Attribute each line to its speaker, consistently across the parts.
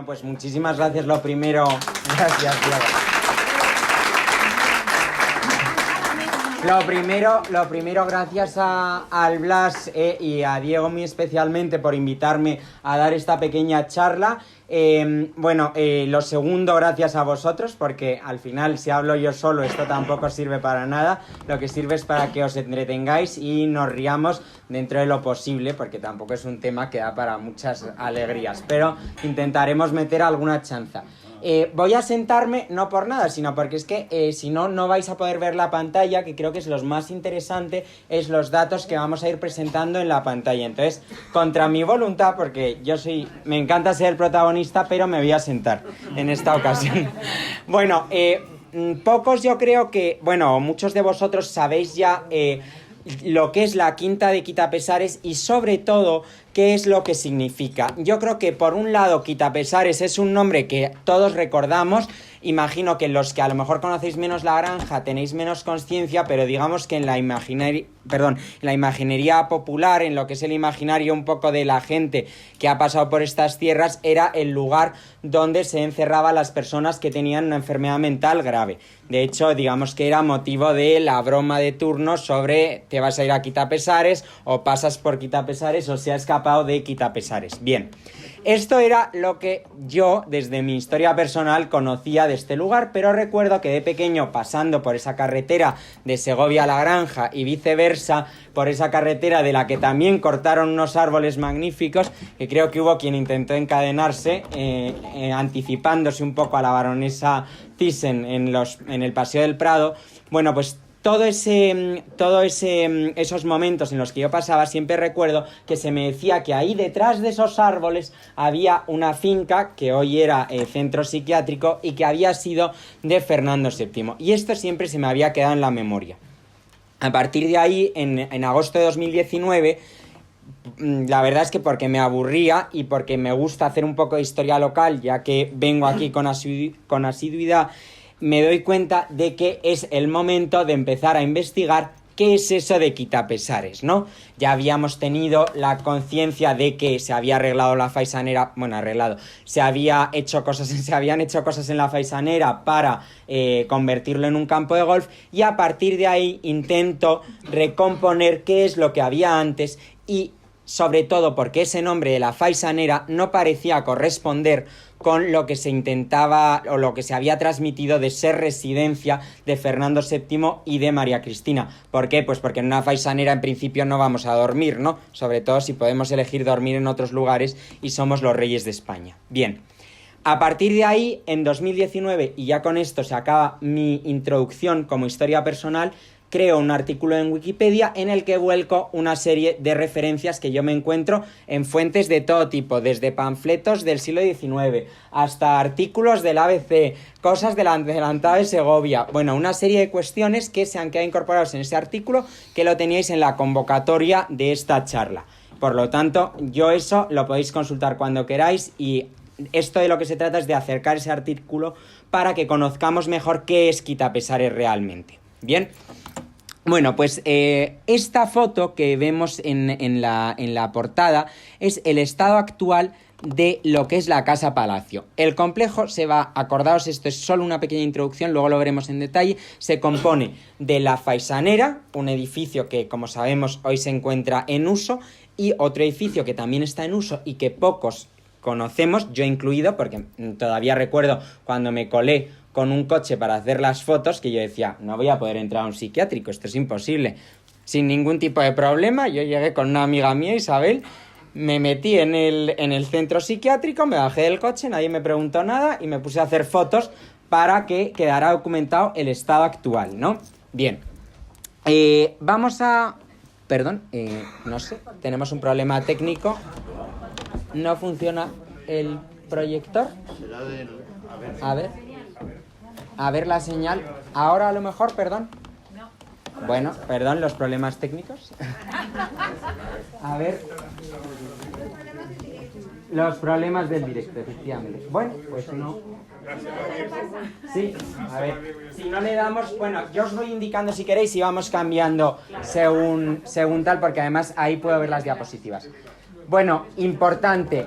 Speaker 1: Bueno, pues muchísimas gracias, lo primero. Gracias, Diego. Lo primero, gracias al Blas y a Diego muy especialmente por invitarme a dar esta pequeña charla. Lo segundo, gracias a vosotros, porque al final si hablo yo solo esto tampoco sirve para nada. Lo que sirve es para que os entretengáis y nos riamos dentro de lo posible, porque tampoco es un tema que da para muchas alegrías, pero intentaremos meter alguna chanza. Voy a sentarme, no por nada, sino porque es que si no, no vais a poder ver la pantalla, que creo que es lo más interesante, es los datos que vamos a ir presentando en la pantalla. Entonces, contra mi voluntad, porque me encanta ser el protagonista, pero me voy a sentar en esta ocasión. Bueno, pocos yo creo que, muchos de vosotros sabéis ya lo que es la Quinta de Quitapesares y sobre todo qué es lo que significa. Yo creo que por un lado Quitapesares es un nombre que todos recordamos. Imagino que los que a lo mejor conocéis menos la granja tenéis menos consciencia, pero digamos que en la imaginería popular, en lo que es el imaginario un poco de la gente que ha pasado por estas tierras, era el lugar donde se encerraban las personas que tenían una enfermedad mental grave. De hecho, digamos que era motivo de la broma de turno sobre te vas a ir a Quitapesares o pasas por Quitapesares o se ha escapado de Quitapesares. Bien. Esto era lo que yo, desde mi historia personal, conocía de este lugar, pero recuerdo que de pequeño, pasando por esa carretera de Segovia a La Granja y viceversa, por esa carretera de la que también cortaron unos árboles magníficos, que creo que hubo quien intentó encadenarse, anticipándose un poco a la baronesa Thyssen en el Paseo del Prado. Bueno, pues esos momentos en los que yo pasaba, siempre recuerdo que se me decía que ahí detrás de esos árboles había una finca que hoy era centro psiquiátrico y que había sido de Fernando VII. Y esto siempre se me había quedado en la memoria. A partir de ahí, en agosto de 2019, la verdad es que porque me aburría y porque me gusta hacer un poco de historia local, ya que vengo aquí con asiduidad, me doy cuenta de que es el momento de empezar a investigar qué es eso de Quitapesares, ¿no? Ya habíamos tenido la conciencia de que se había arreglado la faisanera, se habían hecho cosas en la faisanera para convertirlo en un campo de golf, y a partir de ahí intento recomponer qué es lo que había antes y sobre todo porque ese nombre de la faisanera no parecía corresponder con lo que se intentaba o lo que se había transmitido de ser residencia de Fernando VII y de María Cristina. ¿Por qué? Pues porque en una faisanera en principio no vamos a dormir, ¿no? Sobre todo si podemos elegir dormir en otros lugares y somos los reyes de España. Bien, a partir de ahí, en 2019, y ya con esto se acaba mi introducción como historia personal, creo un artículo en Wikipedia en el que vuelco una serie de referencias que yo me encuentro en fuentes de todo tipo, desde panfletos del siglo XIX hasta artículos del ABC, cosas del adelantado de Segovia. Bueno, una serie de cuestiones que se han quedado incorporadas en ese artículo que lo teníais en la convocatoria de esta charla. Por lo tanto, eso lo podéis consultar cuando queráis y esto de lo que se trata es de acercar ese artículo para que conozcamos mejor qué es Quitapesares realmente. Bien. Bueno, pues esta foto que vemos en la portada es el estado actual de lo que es la Casa Palacio. El complejo acordaos, esto es solo una pequeña introducción, luego lo veremos en detalle, se compone de la faisanera, un edificio que, como sabemos, hoy se encuentra en uso, y otro edificio que también está en uso y que pocos conocemos, yo incluido, porque todavía recuerdo cuando me colé con un coche para hacer las fotos, que yo decía, no voy a poder entrar a un psiquiátrico, esto es imposible. Sin ningún tipo de problema, yo llegué con una amiga mía, Isabel, me metí en el centro psiquiátrico, me bajé del coche, nadie me preguntó nada y me puse a hacer fotos para que quedara documentado el estado actual, ¿no? Bien, vamos a... Perdón, no sé, tenemos un problema técnico, no funciona el proyector. A ver la señal. Ahora a lo mejor, perdón. Bueno, perdón, los problemas técnicos. A ver. Los problemas del directo, efectivamente. Bueno, pues no. Sí, a ver. Si no le damos... Bueno, yo os voy indicando si queréis y vamos cambiando según tal, porque además ahí puedo ver las diapositivas. Bueno, importante.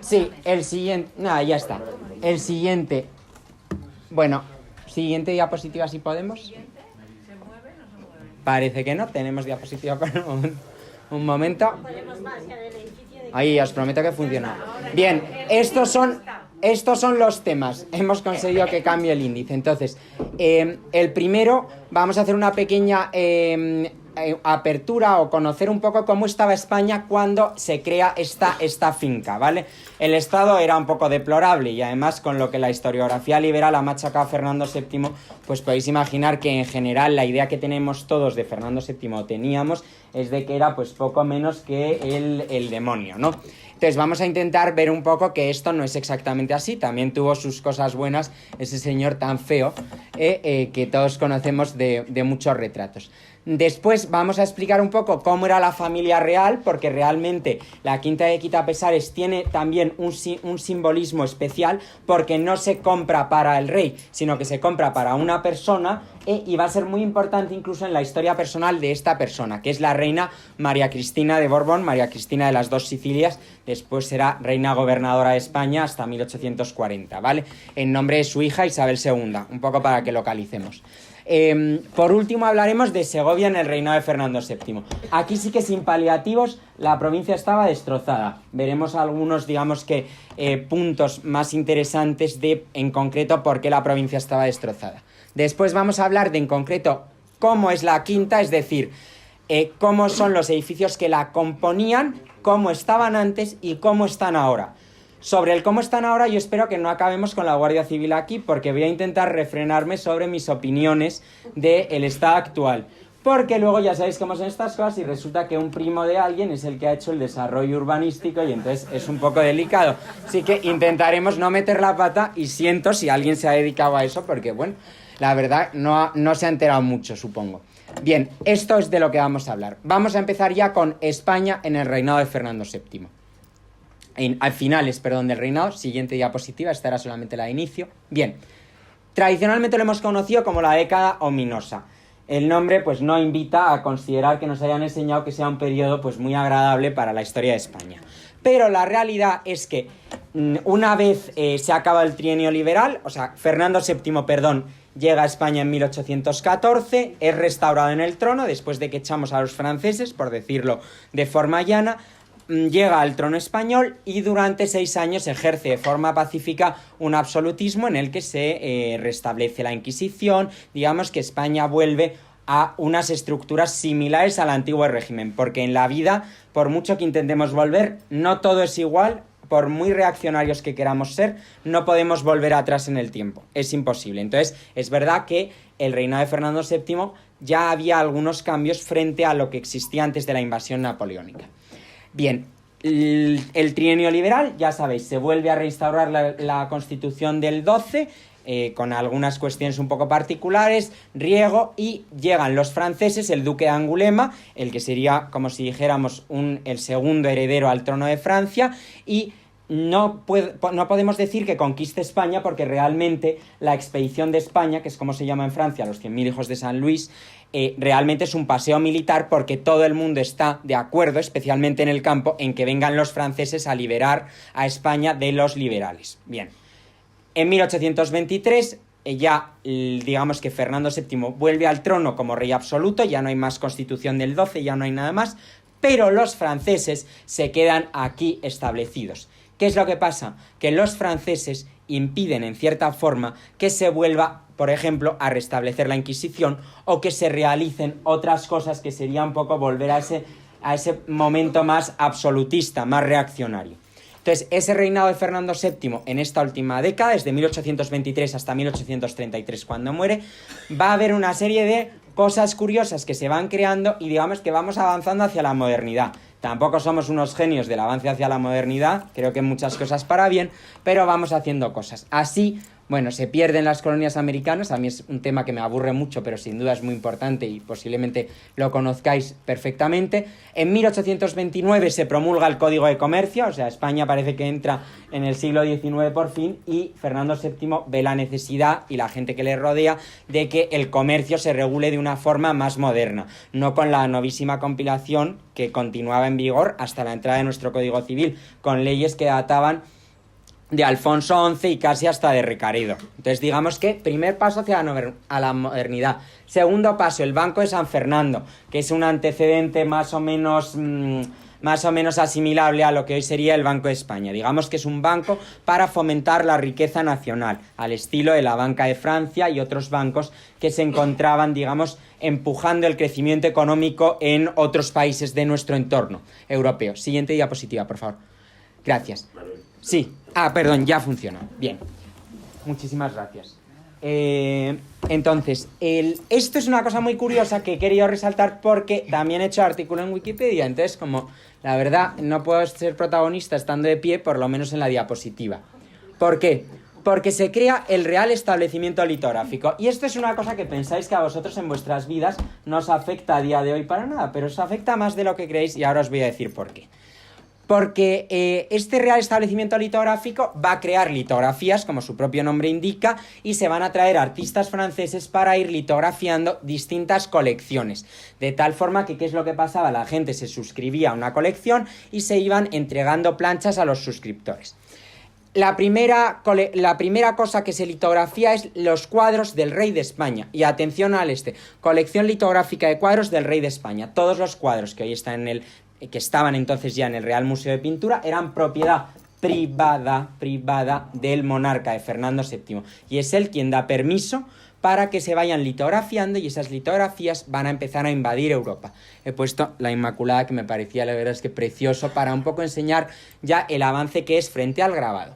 Speaker 1: Sí, el siguiente... Nada, ya está. El siguiente... Bueno, siguiente diapositiva si podemos. Parece que no, tenemos diapositiva para un momento. Ahí os prometo que funciona. Bien, estos son los temas. Hemos conseguido que cambie el índice. Entonces, el primero, vamos a hacer una pequeña apertura o conocer un poco cómo estaba España cuando se crea esta finca, ¿vale? El estado era un poco deplorable y además con lo que la historiografía liberal ha machacado a Fernando VII, pues podéis imaginar que en general la idea que tenemos todos de Fernando VII o teníamos es de que era pues poco menos que el demonio, ¿no? Entonces vamos a intentar ver un poco que esto no es exactamente así, también tuvo sus cosas buenas ese señor tan feo que todos conocemos de muchos retratos. Después vamos a explicar un poco cómo era la familia real, porque realmente la Quinta de Quitapesares tiene también un simbolismo especial, porque no se compra para el rey, sino que se compra para una persona, y va a ser muy importante incluso en la historia personal de esta persona, que es la reina María Cristina de Borbón, María Cristina de las Dos Sicilias, después será reina gobernadora de España hasta 1840, ¿vale? En nombre de su hija Isabel II, un poco para que localicemos. Por último hablaremos de Segovia en el reinado de Fernando VII. Aquí sí que sin paliativos la provincia estaba destrozada. Veremos algunos, digamos que, puntos más interesantes de, en concreto, por qué la provincia estaba destrozada. Después vamos a hablar de, en concreto, cómo es la quinta, es decir, cómo son los edificios que la componían, cómo estaban antes y cómo están ahora. Sobre el cómo están ahora, yo espero que no acabemos con la Guardia Civil aquí, porque voy a intentar refrenarme sobre mis opiniones del estado actual. Porque luego ya sabéis cómo son estas cosas y resulta que un primo de alguien es el que ha hecho el desarrollo urbanístico y entonces es un poco delicado. Así que intentaremos no meter la pata y siento si alguien se ha dedicado a eso, porque bueno, la verdad no se ha enterado mucho, supongo. Bien, esto es de lo que vamos a hablar. Vamos a empezar ya con España en el reinado de Fernando VII. Al finales, del reinado. Siguiente diapositiva, esta era solamente la de inicio. Bien, tradicionalmente lo hemos conocido como la década ominosa. El nombre pues no invita a considerar que nos hayan enseñado que sea un periodo pues muy agradable para la historia de España. Pero la realidad es que una vez se acaba el trienio liberal, o sea, Fernando VII, llega a España en 1814, es restaurado en el trono después de que echamos a los franceses, por decirlo de forma llana. Llega al trono español y durante 6 años ejerce de forma pacífica un absolutismo en el que se restablece la Inquisición. Digamos que España vuelve a unas estructuras similares al antiguo régimen, porque en la vida, por mucho que intentemos volver, no todo es igual. Por muy reaccionarios que queramos ser, no podemos volver atrás en el tiempo, es imposible. Entonces, es verdad que el reinado de Fernando VII ya había algunos cambios frente a lo que existía antes de la invasión napoleónica. Bien, el trienio liberal, ya sabéis, se vuelve a reinstaurar la Constitución del 12, con algunas cuestiones un poco particulares, riego, y llegan los franceses, el duque de Angulema, el que sería, como si dijéramos, el segundo heredero al trono de Francia, y no podemos decir que conquiste España, porque realmente la expedición de España, que es como se llama en Francia, los 100.000 hijos de San Luis, realmente es un paseo militar, porque todo el mundo está de acuerdo, especialmente en el campo, en que vengan los franceses a liberar a España de los liberales. Bien, en 1823 ya digamos que Fernando VII vuelve al trono como rey absoluto, ya no hay más Constitución del 12, ya no hay nada más, pero los franceses se quedan aquí establecidos. ¿Qué es lo que pasa? Que los franceses impiden, en cierta forma, que se vuelva, por ejemplo, a restablecer la Inquisición o que se realicen otras cosas que sería un poco volver a ese momento más absolutista, más reaccionario. Entonces, ese reinado de Fernando VII en esta última década, desde 1823 hasta 1833, cuando muere, va a haber una serie de cosas curiosas que se van creando y digamos que vamos avanzando hacia la modernidad. Tampoco somos unos genios del avance hacia la modernidad, creo que muchas cosas para bien, pero vamos haciendo cosas. Así, bueno, se pierden las colonias americanas, a mí es un tema que me aburre mucho, pero sin duda es muy importante y posiblemente lo conozcáis perfectamente. En 1829 se promulga el Código de Comercio, o sea, España parece que entra en el siglo XIX por fin, y Fernando VII ve la necesidad, y la gente que le rodea, de que el comercio se regule de una forma más moderna, no con la novísima compilación que continuaba en vigor hasta la entrada de nuestro Código Civil, con leyes que databan de Alfonso XI y casi hasta de Recaredo. Entonces, digamos que primer paso hacia la modernidad. Segundo paso, el Banco de San Fernando, que es un antecedente más o menos asimilable a lo que hoy sería el Banco de España. Digamos que es un banco para fomentar la riqueza nacional, al estilo de la Banca de Francia y otros bancos que se encontraban, digamos, empujando el crecimiento económico en otros países de nuestro entorno europeo. Siguiente diapositiva, por favor. Gracias. Sí. Perdón, ya funciona. Bien. Muchísimas gracias. Entonces, esto es una cosa muy curiosa que he querido resaltar porque también he hecho artículo en Wikipedia. Entonces, como la verdad no puedo ser protagonista estando de pie, por lo menos en la diapositiva. ¿Por qué? Porque se crea el Real Establecimiento Litográfico. Y esto es una cosa que pensáis que a vosotros en vuestras vidas no os afecta a día de hoy para nada, pero os afecta más de lo que creéis y ahora os voy a decir por qué. Porque este Real Establecimiento Litográfico va a crear litografías, como su propio nombre indica, y se van a traer artistas franceses para ir litografiando distintas colecciones. De tal forma que, ¿qué es lo que pasaba? La gente se suscribía a una colección y se iban entregando planchas a los suscriptores. La primera cosa que se litografía es los cuadros del rey de España. Y atención al colección litográfica de cuadros del rey de España. Todos los cuadros que hoy están que estaban entonces ya en el Real Museo de Pintura, eran propiedad privada del monarca, de Fernando VII. Y es él quien da permiso para que se vayan litografiando y esas litografías van a empezar a invadir Europa. He puesto la Inmaculada, que me parecía, la verdad es que precioso, para un poco enseñar ya el avance que es frente al grabado.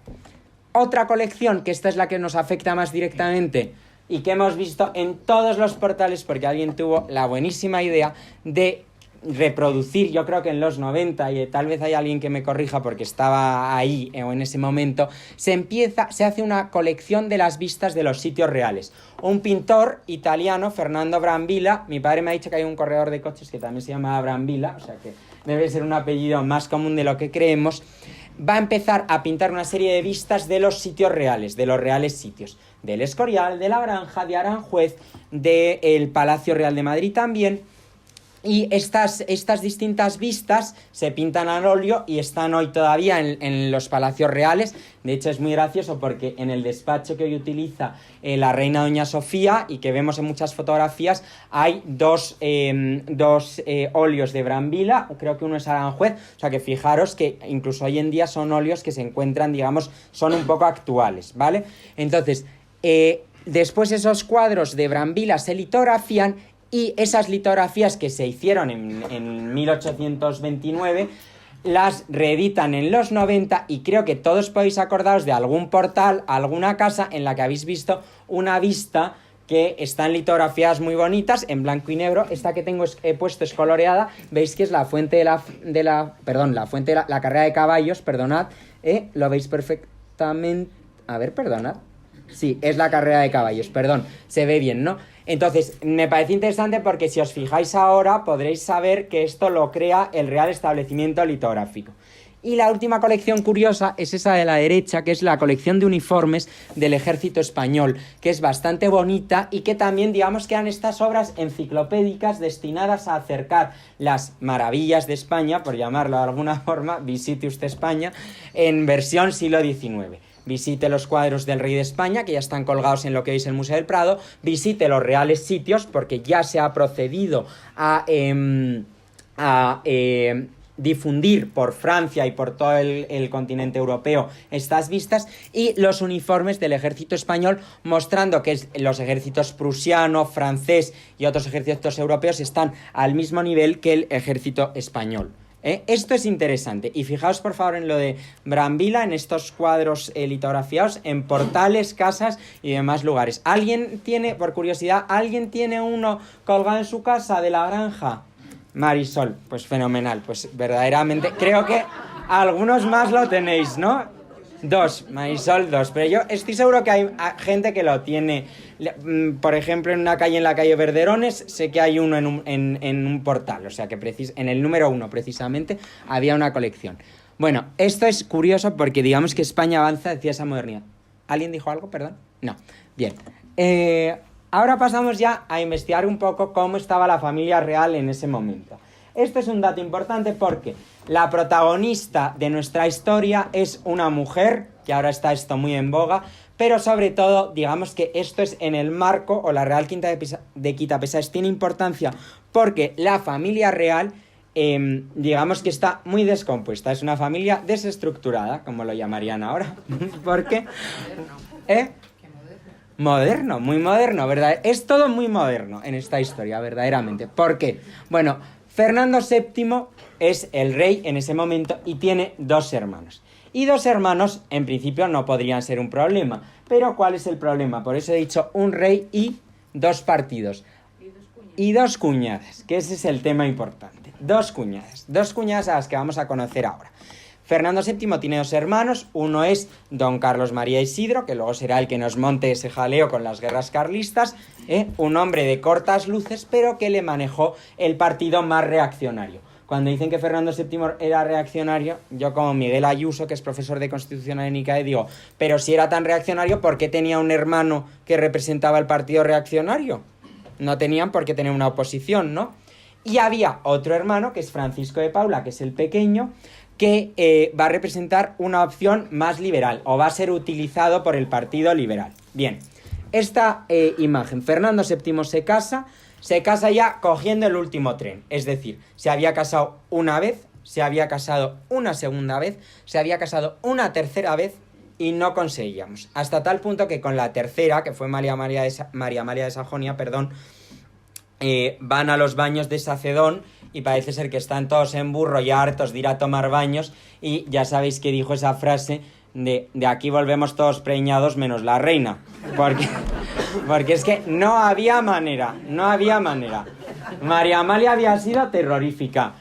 Speaker 1: Otra colección, que esta es la que nos afecta más directamente y que hemos visto en todos los portales, porque alguien tuvo la buenísima idea de reproducir, yo creo que en los 90, y tal vez hay alguien que me corrija porque estaba ahí o en ese momento, se hace una colección de las vistas de los sitios reales. Un pintor italiano, Fernando Brambilla, mi padre me ha dicho que hay un corredor de coches que también se llama Brambilla, o sea que debe ser un apellido más común de lo que creemos, va a empezar a pintar una serie de vistas de los sitios reales, de los reales sitios, del Escorial, de la Granja, de Aranjuez, del Palacio Real de Madrid también. Y estas distintas vistas se pintan al óleo y están hoy todavía en los palacios reales. De hecho, es muy gracioso porque en el despacho que hoy utiliza la reina doña Sofía y que vemos en muchas fotografías, hay dos óleos de Brambilla, creo que uno es Aranjuez. O sea que fijaros que incluso hoy en día son óleos que se encuentran, digamos, son un poco actuales, ¿vale? Entonces, después esos cuadros de Brambilla se litografían. Y esas litografías que se hicieron en 1829 las reeditan en los 90 y creo que todos podéis acordaros de algún portal, alguna casa en la que habéis visto una vista que están litografiadas muy bonitas en blanco y negro. Esta que he puesto es coloreada, veis que es la fuente de la carrera de caballos, perdonad, lo veis perfectamente. A ver, perdonad. Sí, es la carrera de caballos, perdón, se ve bien, ¿no? Entonces, me parece interesante porque si os fijáis ahora podréis saber que esto lo crea el Real Establecimiento Litográfico. Y la última colección curiosa es esa de la derecha, que es la colección de uniformes del Ejército Español, que es bastante bonita y que también, digamos, que eran estas obras enciclopédicas destinadas a acercar las maravillas de España, por llamarlo de alguna forma, visite usted España, en versión siglo XIX. Visite los cuadros del rey de España, que ya están colgados en lo que hoy es el Museo del Prado. Visite los reales sitios, porque ya se ha procedido a difundir por Francia y por todo el continente europeo estas vistas, y los uniformes del ejército español, mostrando que los ejércitos prusiano, francés y otros ejércitos europeos están al mismo nivel que el ejército español. Esto es interesante, y fijaos por favor en lo de Brambilla, en estos cuadros litografiados en portales, casas y demás lugares. ¿Alguien tiene, por curiosidad, uno colgado en su casa de la Granja? Marisol, pues fenomenal, pues verdaderamente, creo que algunos más lo tenéis, ¿no? Marisol, pero yo estoy seguro que hay gente que lo tiene. Por ejemplo, en una calle, en la calle Verderones, sé que hay uno en un portal, o sea que en el número 1 precisamente había una colección. Bueno, esto es curioso porque digamos que España avanza hacia esa modernidad. ¿Alguien dijo algo? Perdón. No. Bien. Ahora pasamos ya a investigar un poco cómo estaba la familia real en ese momento. Esto es un dato importante porque la protagonista de nuestra historia es una mujer que ahora está esto muy en boga, pero sobre todo, digamos que esto es en el marco, o la Real de Quitapesáes tiene importancia porque la familia real, digamos que está muy descompuesta, es una familia desestructurada, como lo llamarían ahora, porque... Moderno, muy moderno, ¿verdad? Es todo muy moderno en esta historia, verdaderamente. ¿Por qué? Bueno, Fernando VII es el rey en ese momento y tiene 2 hermanos. Y 2 hermanos, en principio, no podrían ser un problema. Pero ¿cuál es el problema? Por eso he dicho un rey y 2 partidos. Y 2 cuñadas, que ese es el tema importante. 2 cuñadas a las que vamos a conocer ahora. Fernando VII tiene 2 hermanos, uno es don Carlos María Isidro, que luego será el que nos monte ese jaleo con las guerras carlistas, un hombre de cortas luces, pero que le manejó el partido más reaccionario. Cuando dicen que Fernando VII era reaccionario, yo como Miguel Ayuso, que es profesor de Constitucional en ICAE, digo, pero si era tan reaccionario, ¿por qué tenía un hermano que representaba el partido reaccionario? No tenían por qué tener una oposición, ¿no? Y había otro hermano, que es Francisco de Paula, que es el pequeño, que va a representar una opción más liberal, o va a ser utilizado por el Partido Liberal. Bien, esta imagen, Fernando VII se casa ya cogiendo el último tren, es decir, se había casado una vez, se había casado una segunda vez, se había casado una tercera vez y no conseguíamos, hasta tal punto que con la tercera, que fue María Amalia de Sajonia, van a los baños de Sacedón y parece ser que están todos en burro y hartos de ir a tomar baños y ya sabéis que dijo esa frase de aquí volvemos todos preñados menos la reina, porque es que no había manera. María Amalia había sido terrorífica.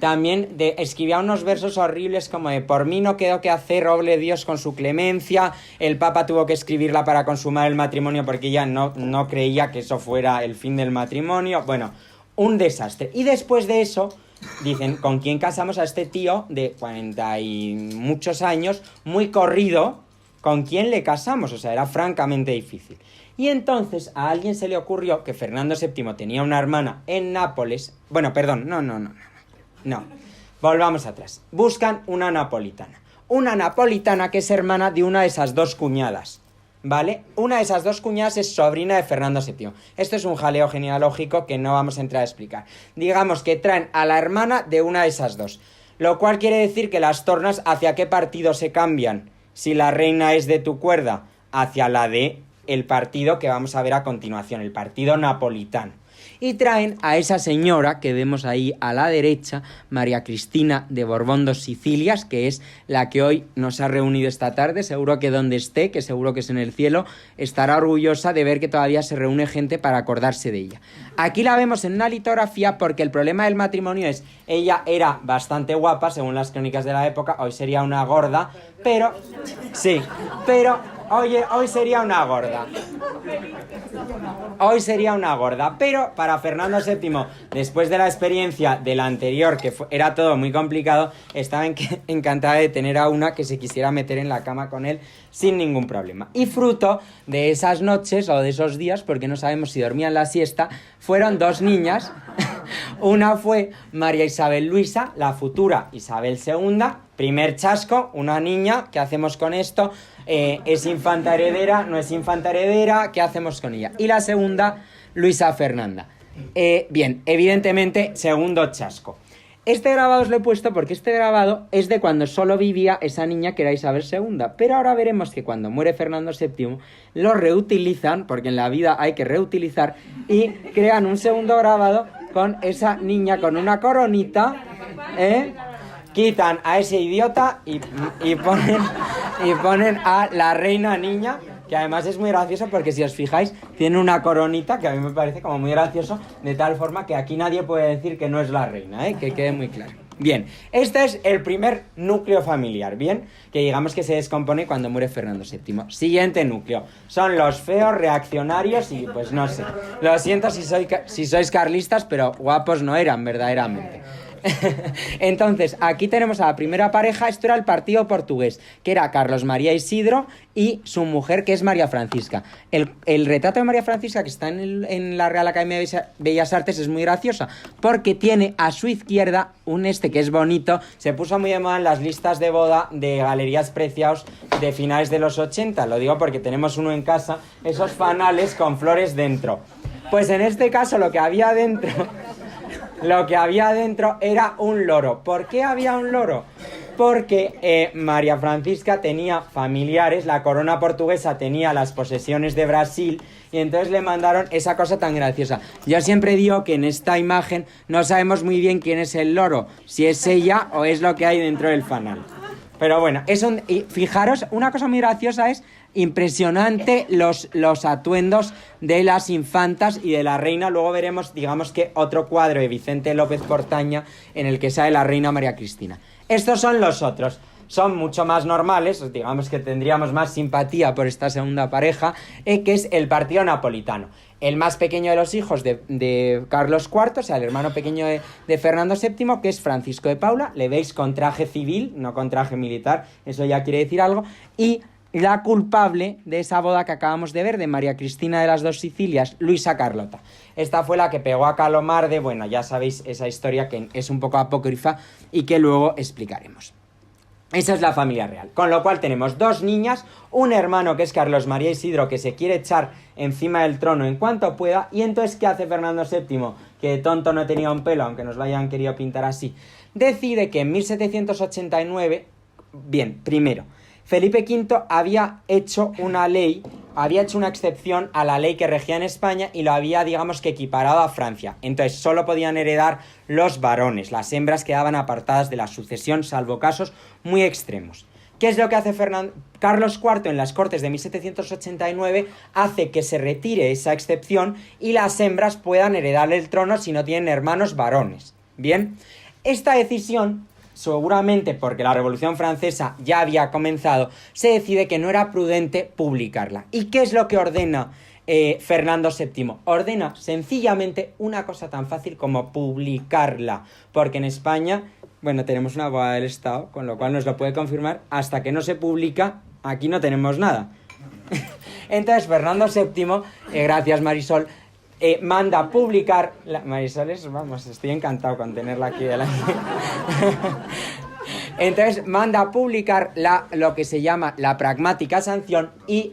Speaker 1: También escribía unos versos horribles como de por mí no quedó que hacer, oble Dios con su clemencia. El Papa tuvo que escribirla para consumar el matrimonio porque ella no creía que eso fuera el fin del matrimonio. Bueno, un desastre. Y después de eso, dicen, ¿con quién casamos a este tío de 40 y muchos años, muy corrido? ¿Con quién le casamos? O sea, era francamente difícil. Y entonces a alguien se le ocurrió que Fernando VII tenía una hermana en Nápoles. Bueno, perdón, no. Volvamos atrás. Buscan una napolitana. Una napolitana que es hermana de una de esas 2 cuñadas. ¿Vale? Una de esas 2 cuñadas es sobrina de Fernando VII. Esto es un jaleo genealógico que no vamos a entrar a explicar. Digamos que traen a la hermana de una de esas 2. Lo cual quiere decir que las tornas, ¿hacia qué partido se cambian? Si la reina es de tu cuerda, hacia la de el partido que vamos a ver a continuación, el partido napolitano. Y traen a esa señora que vemos ahí a la derecha, María Cristina de Borbón dos Sicilias, que es la que hoy nos ha reunido esta tarde. Seguro que donde esté, que seguro que es en el cielo, estará orgullosa de ver que todavía se reúne gente para acordarse de ella. Aquí la vemos en una litografía porque el problema del matrimonio es, ella era bastante guapa, según las crónicas de la época, hoy sería una gorda, pero... Sí, pero... Oye, hoy sería una gorda. Pero para Fernando VII, después de la experiencia de la anterior, que era todo muy complicado, estaba encantada de tener a una que se quisiera meter en la cama con él sin ningún problema. Y fruto de esas noches o de esos días, porque no sabemos si dormían la siesta, fueron 2 niñas. Una fue María Isabel Luisa, la futura Isabel II. Primer chasco, una niña, ¿qué hacemos con esto? ¿Es infanta heredera? ¿No es infanta heredera? ¿Qué hacemos con ella? Y la segunda, Luisa Fernanda. Bien, evidentemente, segundo chasco. Este grabado os lo he puesto porque este grabado es de cuando solo vivía esa niña que era Isabel II. Pero ahora veremos que cuando muere Fernando VII lo reutilizan, porque en la vida hay que reutilizar, y crean un segundo grabado con esa niña con una coronita, quitan a ese idiota y ponen a la reina niña, que además es muy gracioso porque si os fijáis tiene una coronita que a mí me parece como muy gracioso, de tal forma que aquí nadie puede decir que no es la reina, que quede muy claro. Bien, este es el primer núcleo familiar, ¿bien? Que digamos que se descompone cuando muere Fernando VII. Siguiente núcleo, son los feos, reaccionarios y pues no sé. Lo siento si sois carlistas, pero guapos no eran verdaderamente. Entonces, aquí tenemos a la primera pareja. Esto era el partido portugués, que era Carlos María Isidro y su mujer, que es María Francisca. El retrato de María Francisca, que está en la Real Academia de Bellas Artes, es muy graciosa, porque tiene a su izquierda un que es bonito. Se puso muy de moda en las listas de boda de Galerías Preciados de finales de los 80. Lo digo porque tenemos uno en casa, esos fanales con flores dentro. Pues en este caso lo que había dentro era un loro. ¿Por qué había un loro? Porque María Francisca tenía familiares, la corona portuguesa tenía las posesiones de Brasil y entonces le mandaron esa cosa tan graciosa. Yo siempre digo que en esta imagen no sabemos muy bien quién es el loro, si es ella o es lo que hay dentro del fanal. Pero bueno, y fijaros, una cosa muy graciosa es impresionante los atuendos de las infantas y de la reina. Luego veremos, digamos que otro cuadro de Vicente López Portaña en el que sale la reina María Cristina. Estos son los otros. Son mucho más normales, digamos que tendríamos más simpatía por esta segunda pareja, que es el partido napolitano. El más pequeño de los hijos de Carlos IV, o sea, el hermano pequeño de Fernando VII, que es Francisco de Paula. Le veis con traje civil, no con traje militar, eso ya quiere decir algo. Y la culpable de esa boda que acabamos de ver, de María Cristina de las Dos Sicilias, Luisa Carlota. Esta fue la que pegó a Calomarde, bueno, ya sabéis esa historia que es un poco apócrifa y que luego explicaremos. Esa es la familia real, con lo cual tenemos dos niñas, un hermano que es Carlos María Isidro, que se quiere echar encima del trono en cuanto pueda, y entonces ¿qué hace Fernando VII? Que tonto no tenía un pelo, aunque nos lo hayan querido pintar así. Decide que en 1789, bien, primero, Felipe V había hecho una ley, había hecho una excepción a la ley que regía en España y lo había, digamos que, equiparado a Francia. Entonces solo podían heredar los varones, las hembras quedaban apartadas de la sucesión, salvo casos muy extremos. ¿Qué es lo que hace Carlos IV en las Cortes de 1789? Hace que se retire esa excepción y las hembras puedan heredar el trono si no tienen hermanos varones. Bien, esta decisión, seguramente porque la Revolución Francesa ya había comenzado, se decide que no era prudente publicarla. ¿Y qué es lo que ordena Fernando VII? Ordena sencillamente una cosa tan fácil como publicarla, porque en España, bueno, tenemos una abogada del Estado, con lo cual nos lo puede confirmar, hasta que no se publica, aquí no tenemos nada. Entonces Fernando VII, gracias Marisol, manda publicar... Marisol vamos, estoy encantado con tenerla aquí delante. Entonces manda publicar lo que se llama la pragmática sanción y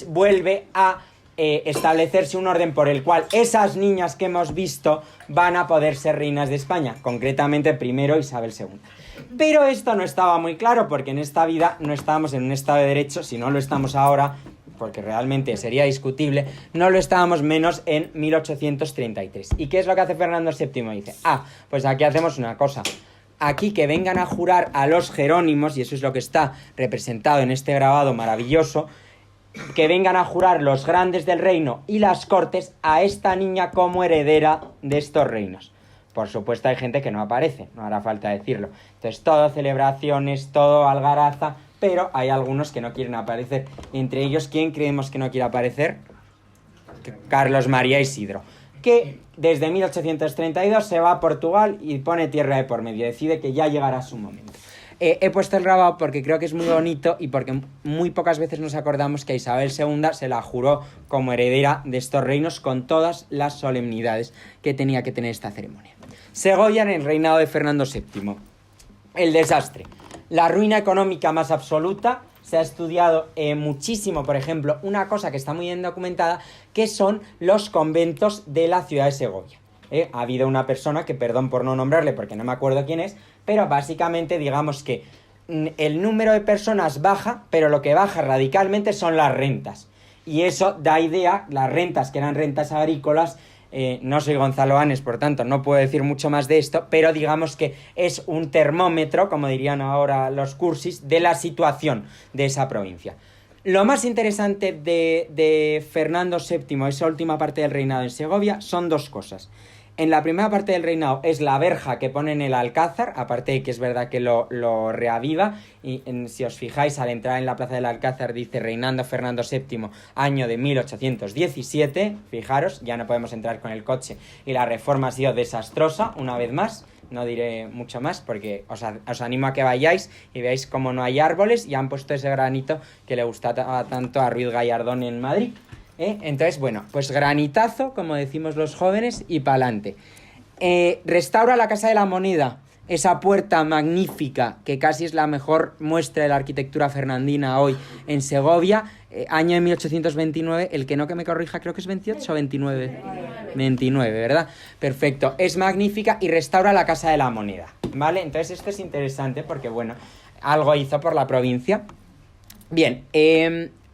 Speaker 1: vuelve a establecerse un orden por el cual esas niñas que hemos visto van a poder ser reinas de España, concretamente primero Isabel II. Pero esto no estaba muy claro porque en esta vida no estábamos en un estado de derecho, si no lo estamos ahora, porque realmente sería discutible, no lo estábamos menos en 1833. ¿Y qué es lo que hace Fernando VII? Dice, pues aquí hacemos una cosa. Aquí que vengan a jurar a los Jerónimos, y eso es lo que está representado en este grabado maravilloso, que vengan a jurar los grandes del reino y las cortes a esta niña como heredera de estos reinos. Por supuesto hay gente que no aparece, no hará falta decirlo. Entonces todo celebraciones, todo algaraza, pero hay algunos que no quieren aparecer. Entre ellos, ¿quién creemos que no quiere aparecer? Carlos María Isidro, que desde 1832 se va a Portugal y pone tierra de por medio, decide que ya llegará su momento. He puesto el grabado porque creo que es muy bonito y porque muy pocas veces nos acordamos que a Isabel II se la juró como heredera de estos reinos con todas las solemnidades que tenía que tener esta ceremonia. Segovia en el reinado de Fernando VII. El desastre. La ruina económica más absoluta. Se ha estudiado muchísimo, por ejemplo, una cosa que está muy bien documentada, que son los conventos de la ciudad de Segovia. Ha habido una persona, que perdón por no nombrarle porque no me acuerdo quién es, pero básicamente digamos que el número de personas baja, pero lo que baja radicalmente son las rentas. Y eso da idea, las rentas que eran rentas agrícolas, no soy Gonzalo Anes, por tanto no puedo decir mucho más de esto, pero digamos que es un termómetro, como dirían ahora los cursis, de la situación de esa provincia. Lo más interesante de Fernando VII, esa última parte del reinado en Segovia, son dos cosas. En la primera parte del reinado es la verja que pone en el Alcázar, aparte de que es verdad que lo reaviva, y si os fijáis, al entrar en la plaza del Alcázar dice reinando Fernando VII, año de 1817, fijaros, ya no podemos entrar con el coche, y la reforma ha sido desastrosa, una vez más, no diré mucho más porque os animo a que vayáis y veáis cómo no hay árboles y han puesto ese granito que le gustaba tanto a Ruiz Gallardón en Madrid. Entonces, bueno, pues granitazo, como decimos los jóvenes, y pa'lante. Restaura la Casa de la Moneda, esa puerta magnífica que casi es la mejor muestra de la arquitectura fernandina hoy en Segovia, año de 1829, el que no que me corrija, creo que es 28 o 29. 29, ¿verdad? Perfecto, es magnífica y restaura la Casa de la Moneda, ¿vale? Entonces esto es interesante porque, bueno, algo hizo por la provincia. Bien,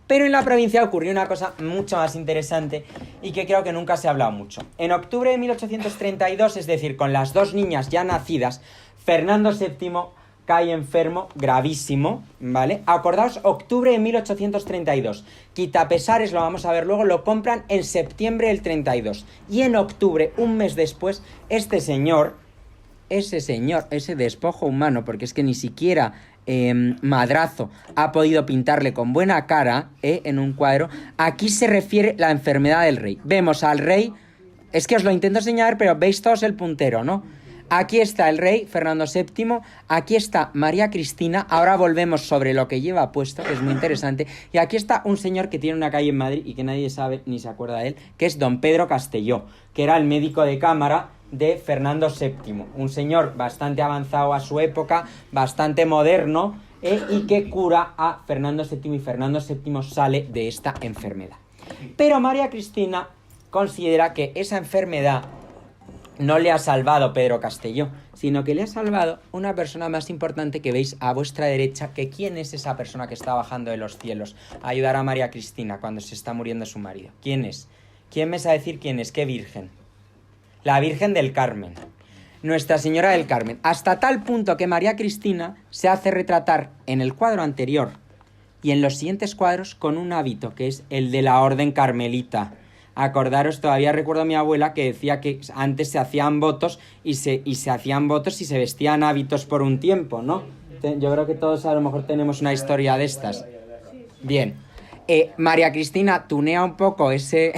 Speaker 1: pero en la provincia ocurrió una cosa mucho más interesante y que creo que nunca se ha hablado mucho. En octubre de 1832, es decir, con las dos niñas ya nacidas, Fernando VII cae enfermo, gravísimo, ¿vale? Acordaos, octubre de 1832. Quitapesares, lo vamos a ver luego, lo compran en septiembre del 32. Y en octubre, un mes después, ese despojo humano, porque es que ni siquiera Madrazo ha podido pintarle con buena cara en un cuadro. Aquí se refiere la enfermedad del rey. Vemos al rey, es que os lo intento enseñar, pero veis todos el puntero, ¿no? Aquí está el rey Fernando VII, aquí está María Cristina, ahora volvemos sobre lo que lleva puesto, que es muy interesante, y aquí está un señor que tiene una calle en Madrid y que nadie sabe ni se acuerda de él, que es don Pedro Castelló, que era el médico de cámara de Fernando VII, un señor bastante avanzado a su época, bastante moderno, y que cura a Fernando VII, y Fernando VII sale de esta enfermedad. Pero María Cristina considera que esa enfermedad no le ha salvado Pedro Castelló, sino que le ha salvado una persona más importante que veis a vuestra derecha, que quién es esa persona que está bajando de los cielos a ayudar a María Cristina cuando se está muriendo su marido. ¿Quién es? ¿Quién me sabe decir quién es? ¿Qué virgen? La Virgen del Carmen, Nuestra Señora del Carmen, hasta tal punto que María Cristina se hace retratar en el cuadro anterior y en los siguientes cuadros con un hábito que es el de la Orden Carmelita. Acordaros, todavía recuerdo a mi abuela que decía que antes se hacían votos y se hacían votos y se vestían hábitos por un tiempo, ¿no? Yo creo que todos a lo mejor tenemos una historia de estas. Bien. María Cristina tunea un poco ese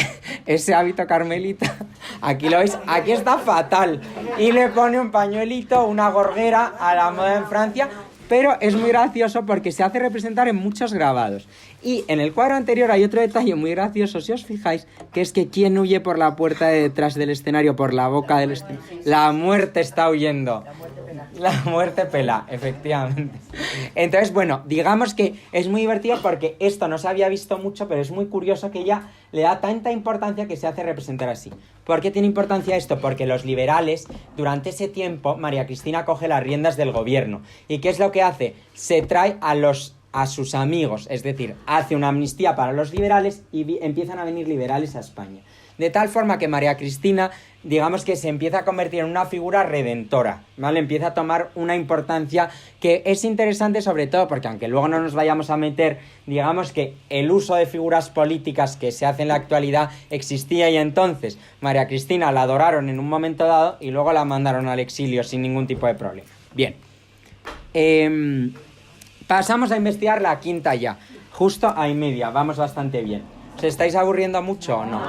Speaker 1: hábito carmelita. Aquí lo veis, aquí está fatal. Y le pone un pañuelito, una gorguera a la moda en Francia. Pero es muy gracioso porque se hace representar en muchos grabados. Y en el cuadro anterior hay otro detalle muy gracioso, si os fijáis, que es que ¿quién huye por la puerta de detrás del escenario, por la boca del escenario? La muerte está huyendo. La muerte pela, efectivamente. Entonces, bueno, digamos que es muy divertido porque esto no se había visto mucho, pero es muy curioso que ella le da tanta importancia que se hace representar así. ¿Por qué tiene importancia esto? Porque los liberales, durante ese tiempo, María Cristina coge las riendas del gobierno. ¿Y qué es lo que hace? Se trae a sus amigos, es decir, hace una amnistía para los liberales y empiezan a venir liberales a España. De tal forma que María Cristina, digamos que se empieza a convertir en una figura redentora, ¿vale? Empieza a tomar una importancia que es interesante sobre todo porque, aunque luego no nos vayamos a meter, digamos que el uso de figuras políticas que se hace en la actualidad existía y entonces María Cristina la adoraron en un momento dado y luego la mandaron al exilio sin ningún tipo de problema. Bien. Pasamos a investigar la quinta ya. Justo a y media, vamos bastante bien. ¿Os estáis aburriendo mucho o no?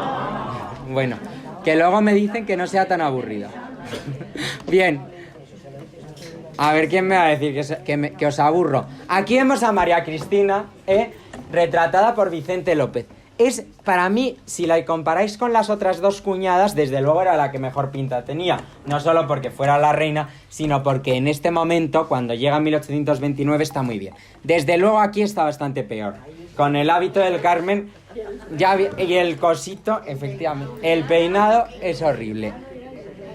Speaker 1: Bueno, que luego me dicen que no sea tan aburrido. Bien. A ver, ¿quién me va a decir que os aburro? Aquí vemos a María Cristina, retratada por Vicente López. Es, para mí, si la comparáis con las otras dos cuñadas, desde luego era la que mejor pinta tenía. No solo porque fuera la reina, sino porque en este momento, cuando llega 1829, está muy bien. Desde luego aquí está bastante peor. Con el hábito del Carmen y el cosito, efectivamente. El peinado es horrible.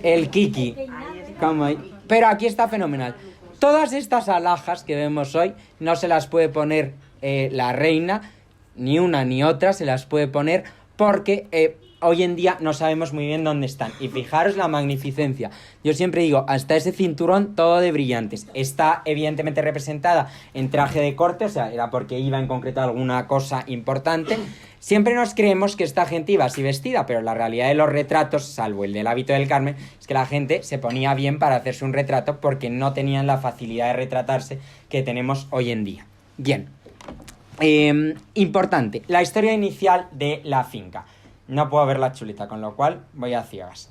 Speaker 1: El kiki. Pero aquí está fenomenal. Todas estas alhajas que vemos hoy no se las puede poner la reina, ni una ni otra se las puede poner porque hoy en día no sabemos muy bien dónde están. Y fijaros la magnificencia. Yo siempre digo, hasta ese cinturón todo de brillantes. Está evidentemente representada en traje de corte, o sea, era porque iba en concreto a alguna cosa importante. Siempre nos creemos que esta gente iba así vestida, pero la realidad de los retratos, salvo el del hábito del Carmen, es que la gente se ponía bien para hacerse un retrato porque no tenían la facilidad de retratarse que tenemos hoy en día. Bien. Importante, la historia inicial de la finca. No puedo ver la chuleta, con lo cual voy a ciegas.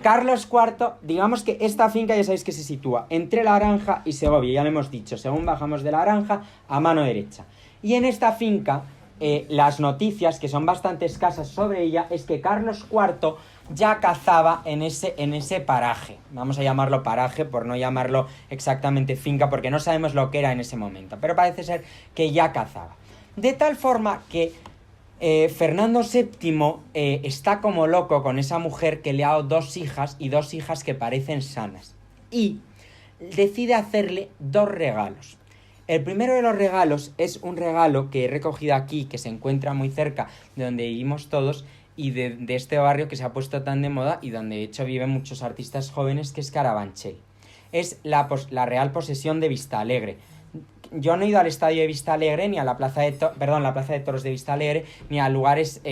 Speaker 1: Carlos IV, digamos que esta finca ya sabéis que se sitúa entre La Granja y Segovia, ya lo hemos dicho, según bajamos de La Granja a mano derecha. Y en esta finca, las noticias, que son bastante escasas sobre ella, es que Carlos IV ya cazaba en ese paraje. Vamos a llamarlo paraje por no llamarlo exactamente finca, porque no sabemos lo que era en ese momento, pero parece ser que ya cazaba. De tal forma que Fernando VII está como loco con esa mujer que le ha dado 2 hijas y 2 hijas que parecen sanas. Y decide hacerle 2 regalos. El primero de los regalos es un regalo que he recogido aquí, que se encuentra muy cerca de donde vivimos todos y de este barrio que se ha puesto tan de moda y donde de hecho viven muchos artistas jóvenes, que es Carabanchel. Es la Real Posesión de Vistalegre. Yo no he ido al estadio de Vistalegre, ni a la plaza de toros de Vistalegre, ni a lugares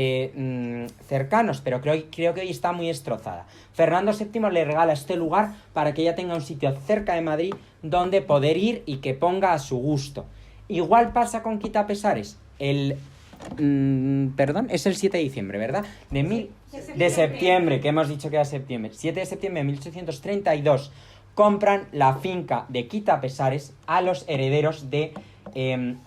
Speaker 1: cercanos, pero creo que hoy está muy destrozada. Fernando VII le regala este lugar para que ella tenga un sitio cerca de Madrid donde poder ir y que ponga a su gusto. Igual pasa con Quitapesares. Es el 7 de diciembre, ¿verdad? De septiembre, que hemos dicho que era septiembre. 7 de septiembre de 1832. Compran la finca de Quitapesares a los herederos de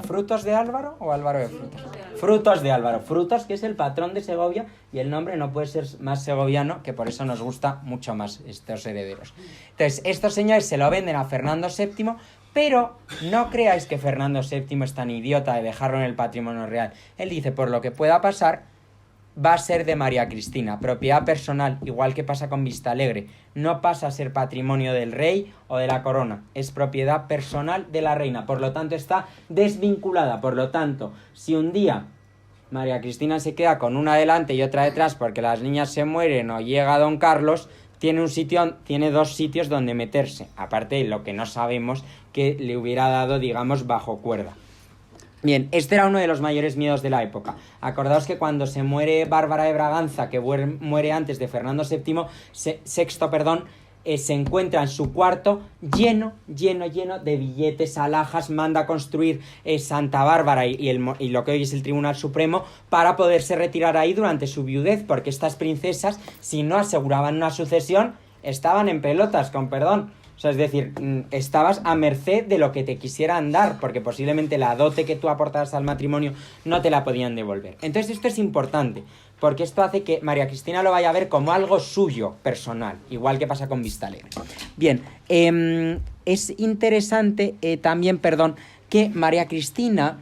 Speaker 1: ¿Frutos de Álvaro o Álvaro de Frutos? Frutos de Álvaro. Frutos, que es el patrón de Segovia, y el nombre no puede ser más segoviano, que por eso nos gusta mucho más estos herederos. Entonces, estos señores se lo venden a Fernando VII, pero no creáis que Fernando VII es tan idiota de dejarlo en el patrimonio real. Él dice, por lo que pueda pasar, va a ser de María Cristina, propiedad personal, igual que pasa con Vistalegre. No pasa a ser patrimonio del rey o de la corona, es propiedad personal de la reina, por lo tanto está desvinculada. Por lo tanto, si un día María Cristina se queda con una delante y otra detrás porque las niñas se mueren o llega Don Carlos, tiene 2 sitios donde meterse, aparte de lo que no sabemos que le hubiera dado, digamos, bajo cuerda. Bien, este era uno de los mayores miedos de la época. Acordaos que cuando se muere Bárbara de Braganza, que muere antes de Fernando VI, se encuentra en su cuarto lleno de billetes, alhajas, manda a construir Santa Bárbara y lo que hoy es el Tribunal Supremo para poderse retirar ahí durante su viudez, porque estas princesas, si no aseguraban una sucesión, estaban en pelotas, con perdón. O sea, es decir, estabas a merced de lo que te quisieran dar, porque posiblemente la dote que tú aportabas al matrimonio no te la podían devolver. Entonces esto es importante, porque esto hace que María Cristina lo vaya a ver como algo suyo, personal, igual que pasa con Vistalegre. Bien, es interesante también, que María Cristina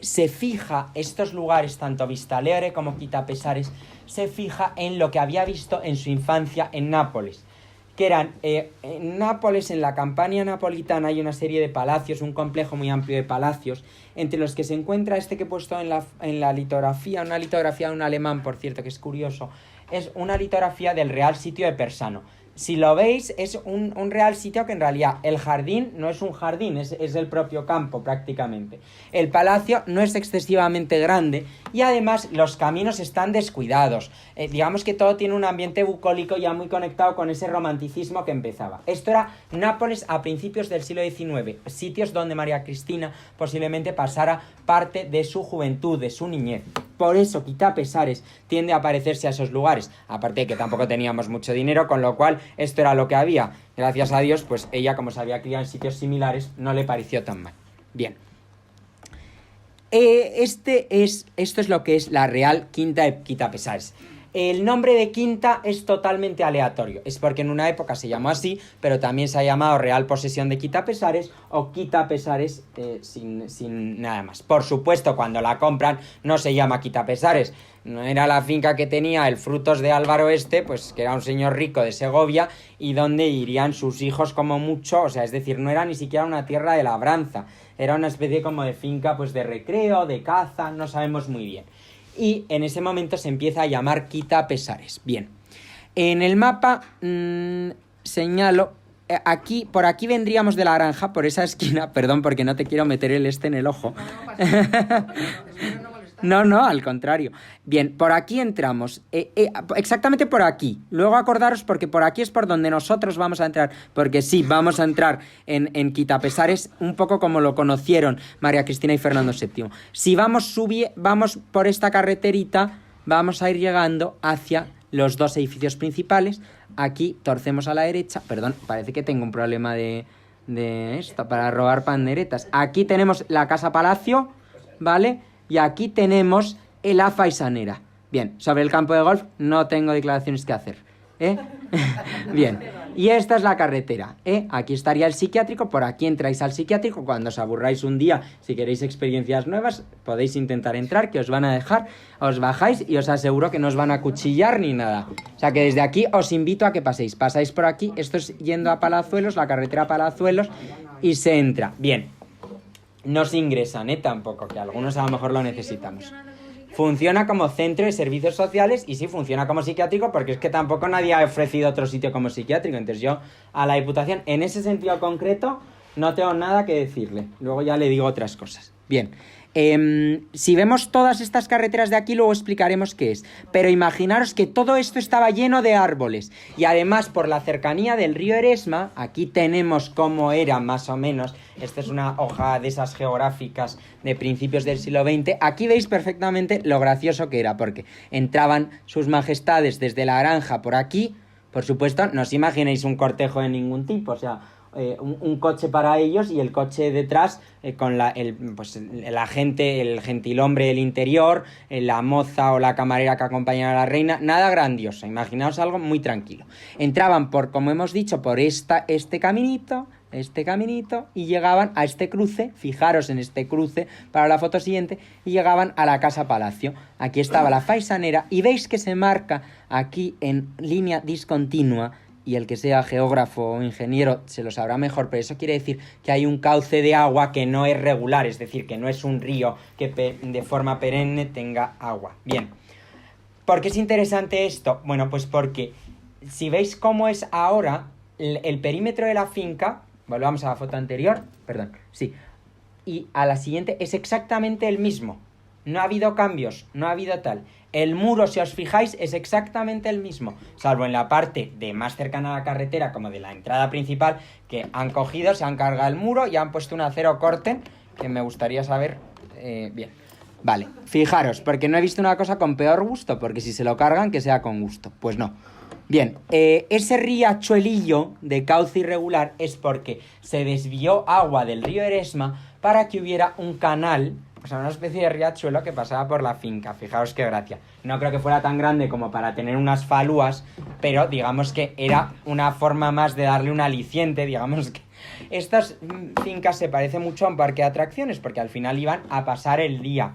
Speaker 1: se fija, estos lugares, tanto Vistalegre como Quitapesares, se fija en lo que había visto en su infancia en Nápoles, que eran, en Nápoles, en la Campania napolitana, hay una serie de palacios, un complejo muy amplio de palacios, entre los que se encuentra este que he puesto en la litografía, una litografía de un alemán, por cierto, que es curioso, es una litografía del Real Sitio de Persano. Si lo veis, es un real sitio que en realidad el jardín no es un jardín, es el propio campo prácticamente. El palacio no es excesivamente grande y además los caminos están descuidados. Digamos que todo tiene un ambiente bucólico ya muy conectado con ese romanticismo que empezaba. Esto era Nápoles a principios del siglo XIX, sitios donde María Cristina posiblemente pasara parte de su juventud, de su niñez. Por eso Quitapesares tiende a parecerse a esos lugares, aparte de que tampoco teníamos mucho dinero, con lo cual esto era lo que había. Gracias a Dios, pues ella, como se había criado en sitios similares, no le pareció tan mal. Bien. Esto es lo que es la Real Quinta de Quitapesares. El nombre de quinta es totalmente aleatorio, es porque en una época se llamó así, pero también se ha llamado Real Posesión de Quitapesares o Quitapesares sin nada más. Por supuesto, cuando la compran no se llama Quitapesares, no era la finca que tenía el Frutos de Álvaro pues que era un señor rico de Segovia y donde irían sus hijos como mucho, o sea, es decir, no era ni siquiera una tierra de labranza, era una especie como de finca pues de recreo, de caza, no sabemos muy bien. Y en ese momento se empieza a llamar Quitapesares. Bien, en el mapa señalo, por aquí vendríamos de La Granja, por esa esquina, perdón porque no te quiero meter en el ojo. No, al contrario. Bien, por aquí entramos, exactamente por aquí. Luego acordaros porque por aquí es por donde nosotros vamos a entrar, porque sí, vamos a entrar en Quitapesares un poco como lo conocieron María Cristina y Fernando VII. Si vamos por esta carreterita, vamos a ir llegando hacia los 2 edificios principales, aquí torcemos a la derecha, perdón, parece que tengo un problema de esto, para robar panderetas. Aquí tenemos la Casa Palacio, ¿vale? Y aquí tenemos la Faisanera. Bien, sobre el campo de golf no tengo declaraciones que hacer, ¿eh? Bien, y esta es la carretera, ¿eh? Aquí estaría el psiquiátrico, por aquí entráis al psiquiátrico, cuando os aburráis un día, si queréis experiencias nuevas, podéis intentar entrar, que os van a dejar, os bajáis y os aseguro que no os van a cuchillar ni nada. O sea que desde aquí os invito a que pasáis por aquí, esto es yendo a Palazuelos, la carretera a Palazuelos, y se entra. Bien, no se ingresan, tampoco, que algunos a lo mejor lo necesitamos. Funciona como centro de servicios sociales y sí funciona como psiquiátrico porque es que tampoco nadie ha ofrecido otro sitio como psiquiátrico. Entonces yo a la Diputación en ese sentido concreto no tengo nada que decirle. Luego ya le digo otras cosas. Bien, si vemos todas estas carreteras de aquí luego explicaremos qué es. Pero imaginaros que todo esto estaba lleno de árboles y además por la cercanía del río Eresma, aquí tenemos cómo era más o menos. Esta es una hoja de esas geográficas de principios del siglo XX. Aquí veis perfectamente lo gracioso que era, porque entraban sus majestades desde la granja por aquí. Por supuesto, no os imaginéis un cortejo de ningún tipo, o sea, un coche para ellos y el coche detrás con la gente, el gentilhombre del interior, la moza o la camarera que acompañaba a la reina. Nada grandioso, imaginaos algo muy tranquilo. Entraban por, como hemos dicho, por este caminito y llegaban a este cruce, fijaros en este cruce para la foto siguiente, y llegaban a la Casa Palacio. Aquí estaba la Faisanera y veis que se marca aquí en línea discontinua, y el que sea geógrafo o ingeniero se lo sabrá mejor, pero eso quiere decir que hay un cauce de agua que no es regular, es decir, que no es un río que de forma perenne tenga agua. Bien, ¿por qué es interesante esto? Bueno, pues porque si veis cómo es ahora el perímetro de la finca, volvamos a la foto anterior, perdón, sí, y a la siguiente es exactamente el mismo. No ha habido cambios, no ha habido tal. El muro, si os fijáis, es exactamente el mismo, salvo en la parte de más cercana a la carretera, como de la entrada principal, que han cogido, se han cargado el muro y han puesto un acero corten, que me gustaría saber bien. Vale, fijaros, porque no he visto una cosa con peor gusto, porque si se lo cargan, que sea con gusto. Pues no. Bien, ese riachuelillo de cauce irregular es porque se desvió agua del río Eresma para que hubiera un canal, o sea, una especie de riachuelo que pasaba por la finca. Fijaos qué gracia. No creo que fuera tan grande como para tener unas falúas, pero digamos que era una forma más de darle un aliciente, digamos que estas fincas se parecen mucho a un parque de atracciones porque al final iban a pasar el día.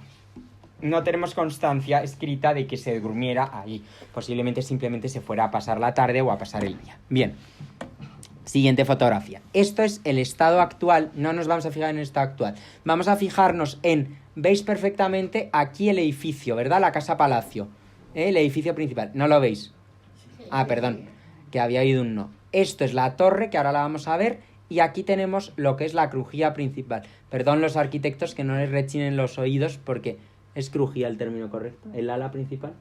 Speaker 1: No tenemos constancia escrita de que se durmiera ahí. Posiblemente simplemente se fuera a pasar la tarde o a pasar el día. Bien. Siguiente fotografía. Esto es el estado actual. No nos vamos a fijar en el estado actual. Vamos a fijarnos en... Veis perfectamente aquí el edificio, ¿verdad? La Casa Palacio. El edificio principal. ¿No lo veis? Ah, perdón. Que había oído un no. Esto es la torre, que ahora la vamos a ver. Y aquí tenemos lo que es la crujía principal. Perdón los arquitectos que no les rechinen los oídos porque... ¿Es crujía el término correcto? ¿El ala principal?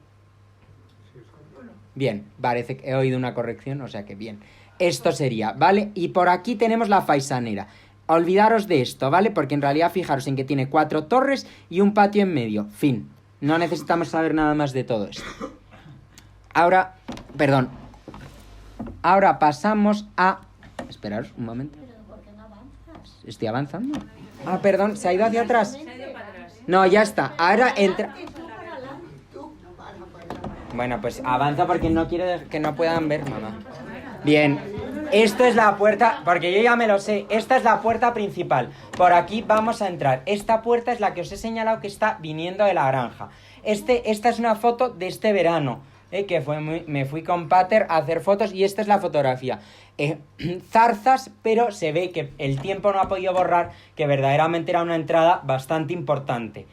Speaker 1: Bien, parece que he oído una corrección, o sea que bien. Esto sería, ¿vale? Y por aquí tenemos la Faisanera. Olvidaros de esto, ¿vale? Porque en realidad fijaros en que tiene 4 torres y un patio en medio. Fin. No necesitamos saber nada más de todo esto. Ahora, perdón. Ahora pasamos a... Esperaros un momento. ¿Estoy avanzando? Ah, perdón, ¿se ha ido hacia atrás? No, ya está. Ahora entra... Bueno, pues avanza porque no quiero que no puedan ver, mamá. Bien. Esto es la puerta, porque yo ya me lo sé. Esta es la puerta principal. Por aquí vamos a entrar. Esta puerta es la que os he señalado que está viniendo de la granja. Esta es una foto de este verano, que me fui con Pater a hacer fotos y esta es la fotografía. Zarzas, pero se ve que el tiempo no ha podido borrar que verdaderamente era una entrada bastante importante,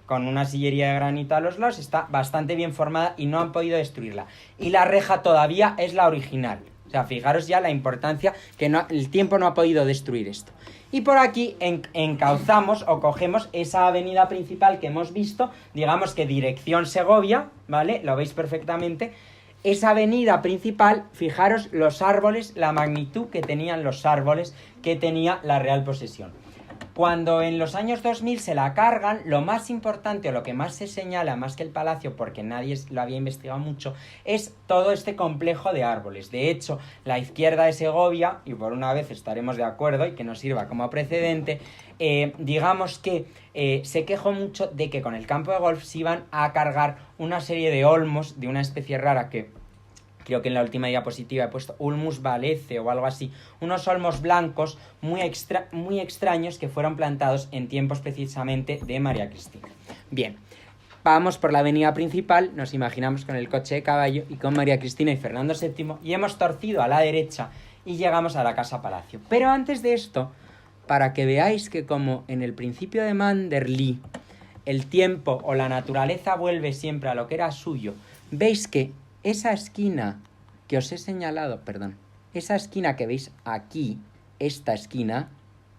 Speaker 1: con una sillería de granito a los lados, está bastante bien formada y no han podido destruirla. Y la reja todavía es la original. O sea, fijaros ya la importancia que el tiempo no ha podido destruir esto. Y por aquí encauzamos o cogemos esa avenida principal que hemos visto, digamos que dirección Segovia, ¿vale? Lo veis perfectamente. Esa avenida principal, fijaros los árboles, la magnitud que tenían los árboles que tenía la Real Posesión. Cuando en los años 2000 se la cargan, lo más importante o lo que más se señala, más que el palacio, porque nadie lo había investigado mucho, es todo este complejo de árboles. De hecho, la izquierda de Segovia, y por una vez estaremos de acuerdo y que nos sirva como precedente, digamos que se quejó mucho de que con el campo de golf se iban a cargar una serie de olmos de una especie rara que creo que en la última diapositiva he puesto Ulmus valece o algo así, unos olmos blancos muy extraños que fueron plantados en tiempos precisamente de María Cristina. Bien, vamos por la avenida principal, nos imaginamos con el coche de caballo y con María Cristina y Fernando VII, y hemos torcido a la derecha y llegamos a la Casa Palacio. Pero antes de esto, para que veáis que como en el principio de Manderley el tiempo o la naturaleza vuelve siempre a lo que era suyo, veis que esa esquina que os he señalado, esa esquina que veis aquí, esta esquina,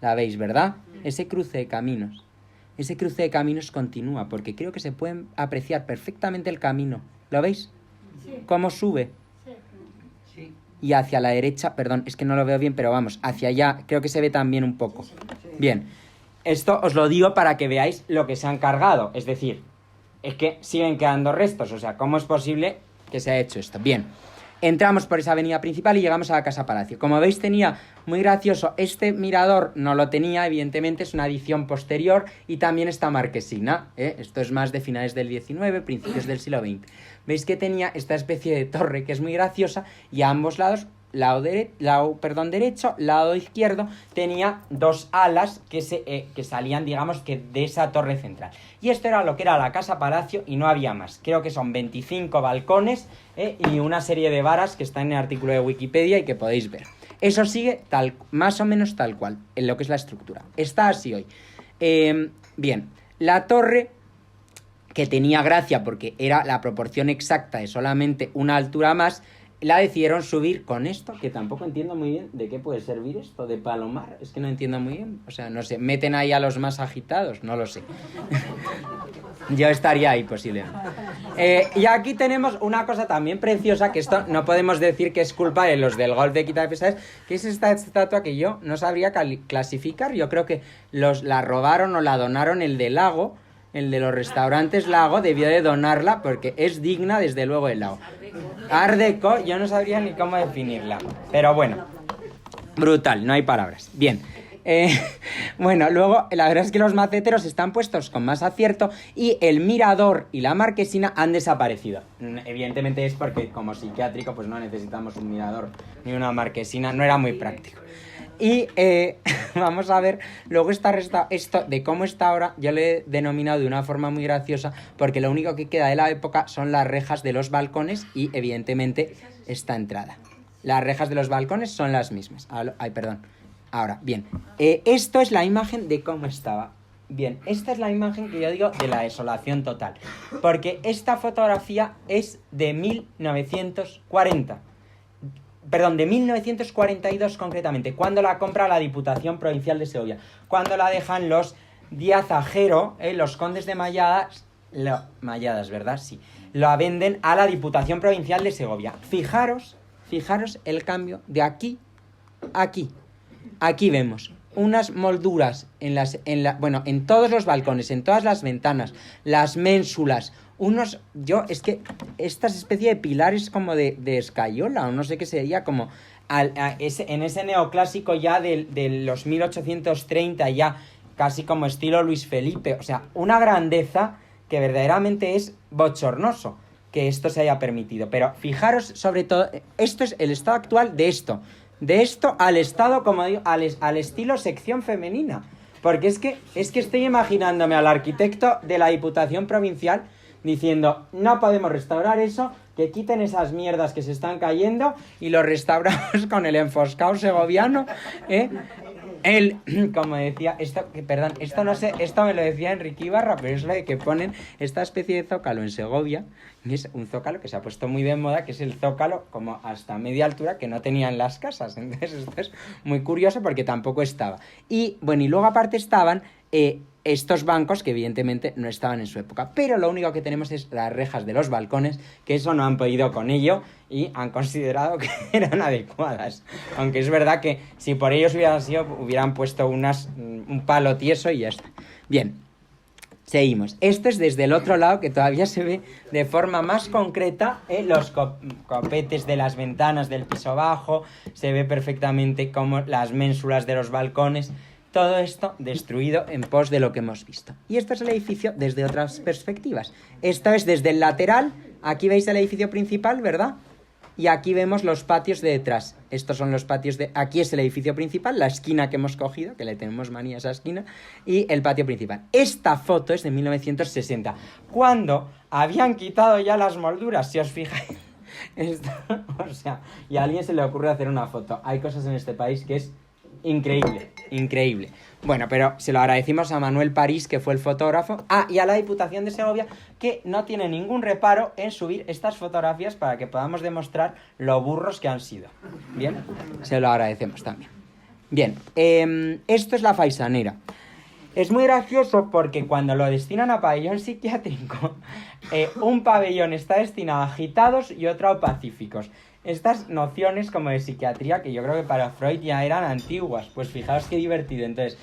Speaker 1: la veis, ¿verdad? Ese cruce de caminos continúa, porque creo que se puede apreciar perfectamente el camino. ¿Lo veis?
Speaker 2: Sí.
Speaker 1: ¿Cómo sube?
Speaker 2: Sí.
Speaker 1: Y hacia la derecha, es que no lo veo bien, pero vamos, hacia allá, creo que se ve también un poco. Bien, esto os lo digo para que veáis lo que se han cargado, es decir, es que siguen quedando restos, o sea, ¿cómo es posible que se ha hecho esto? Bien, entramos por esa avenida principal y llegamos a la Casa Palacio. Como veis, tenía muy gracioso, este mirador no lo tenía, evidentemente es una adición posterior, y también esta marquesina, esto es más de finales del XIX, principios del siglo XX. Veis que tenía esta especie de torre que es muy graciosa, y a ambos lados, lado derecho, lado izquierdo, tenía dos alas que salían, digamos, que de esa torre central. Y esto era lo que era la Casa Palacio y no había más. Creo que son 25 balcones y una serie de varas que están en el artículo de Wikipedia y que podéis ver. Eso sigue más o menos tal cual, en lo que es la estructura. Está así hoy. Bien, la torre, que tenía gracia porque era la proporción exacta de solamente una altura más, la decidieron subir con esto, que tampoco entiendo muy bien de qué puede servir esto, de palomar, es que no entiendo muy bien, o sea, no sé, meten ahí a los más agitados, no lo sé. Yo estaría ahí posiblemente. Y aquí tenemos una cosa también preciosa, que esto no podemos decir que es culpa de los del golf de Quita de Pesares, que es esta estatua que yo no sabría clasificar. Yo creo que la robaron o la donaron el de Lago, el de los restaurantes Lago, debió de donarla porque es digna desde luego del Lago. Art Deco, yo no sabría ni cómo definirla, pero bueno, brutal, no hay palabras. Bien. Bueno, luego la verdad es que los maceteros están puestos con más acierto y el mirador y la marquesina han desaparecido. Evidentemente es porque como psiquiátrico pues no necesitamos un mirador ni una marquesina, no era muy práctico. Y vamos a ver, luego está esto de cómo está ahora, yo lo he denominado de una forma muy graciosa porque lo único que queda de la época son las rejas de los balcones y evidentemente esta entrada. Las rejas de los balcones son las mismas. Ay, perdón. Ahora, bien, esto es la imagen de cómo estaba. Bien, esta es la imagen que yo digo de la desolación total. Porque esta fotografía es de 1940. Perdón, de 1942 concretamente, cuando la compra la Diputación Provincial de Segovia. Cuando la dejan los Díaz Ajero, los condes de Malladas, Malladas, ¿verdad? Sí. La venden a la Diputación Provincial de Segovia. Fijaros el cambio de aquí a aquí. Aquí vemos unas molduras en todos los balcones, en todas las ventanas, las ménsulas, es que estas especie de pilares como de escayola, o no sé qué sería, como en ese neoclásico ya de los 1830, ya casi como estilo Luis Felipe, o sea, una grandeza que verdaderamente es bochornoso que esto se haya permitido. Pero fijaros sobre todo, esto es el estado actual de esto al estado, como digo, al estilo sección femenina. Porque es que estoy imaginándome al arquitecto de la Diputación Provincial diciendo, no podemos restaurar eso, que quiten esas mierdas que se están cayendo y lo restauramos con el enfoscado segoviano, como decía, esto no sé, esto me lo decía Enrique Ibarra, pero es lo de que ponen esta especie de zócalo en Segovia, y es un zócalo que se ha puesto muy de moda, que es el zócalo como hasta media altura que no tenían las casas. Entonces esto es muy curioso porque tampoco estaba. Y bueno, y luego aparte estaban estos bancos que evidentemente no estaban en su época. Pero lo único que tenemos es las rejas de los balcones, que eso no han podido con ello y han considerado que eran adecuadas. Aunque es verdad que si por ellos hubieran puesto un palo tieso y ya está. Bien, seguimos. Esto es desde el otro lado, que todavía se ve de forma más concreta los copetes de las ventanas del piso bajo, se ve perfectamente como las ménsulas de los balcones. Todo esto destruido en pos de lo que hemos visto. Y esto es el edificio desde otras perspectivas. Esto es desde el lateral. Aquí veis el edificio principal, ¿verdad? Y aquí vemos los patios de detrás. Estos son los patios de... Aquí es el edificio principal, la esquina que hemos cogido, que le tenemos manía a esa esquina, y el patio principal. Esta foto es de 1960, cuando habían quitado ya las molduras, si os fijáis. O sea, y a alguien se le ocurre hacer una foto. Hay cosas en este país que es... increíble, increíble. Bueno, pero se lo agradecimos a Manuel París, que fue el fotógrafo, y a la Diputación de Segovia, que no tiene ningún reparo en subir estas fotografías para que podamos demostrar lo burros que han sido. Bien, se lo agradecemos también. Bien, esto es la Faisanera. Es muy gracioso porque cuando lo destinan a pabellón psiquiátrico, un pabellón está destinado a agitados y otro a pacíficos. Estas nociones como de psiquiatría, que yo creo que para Freud ya eran antiguas, pues fijaos qué divertido. Entonces,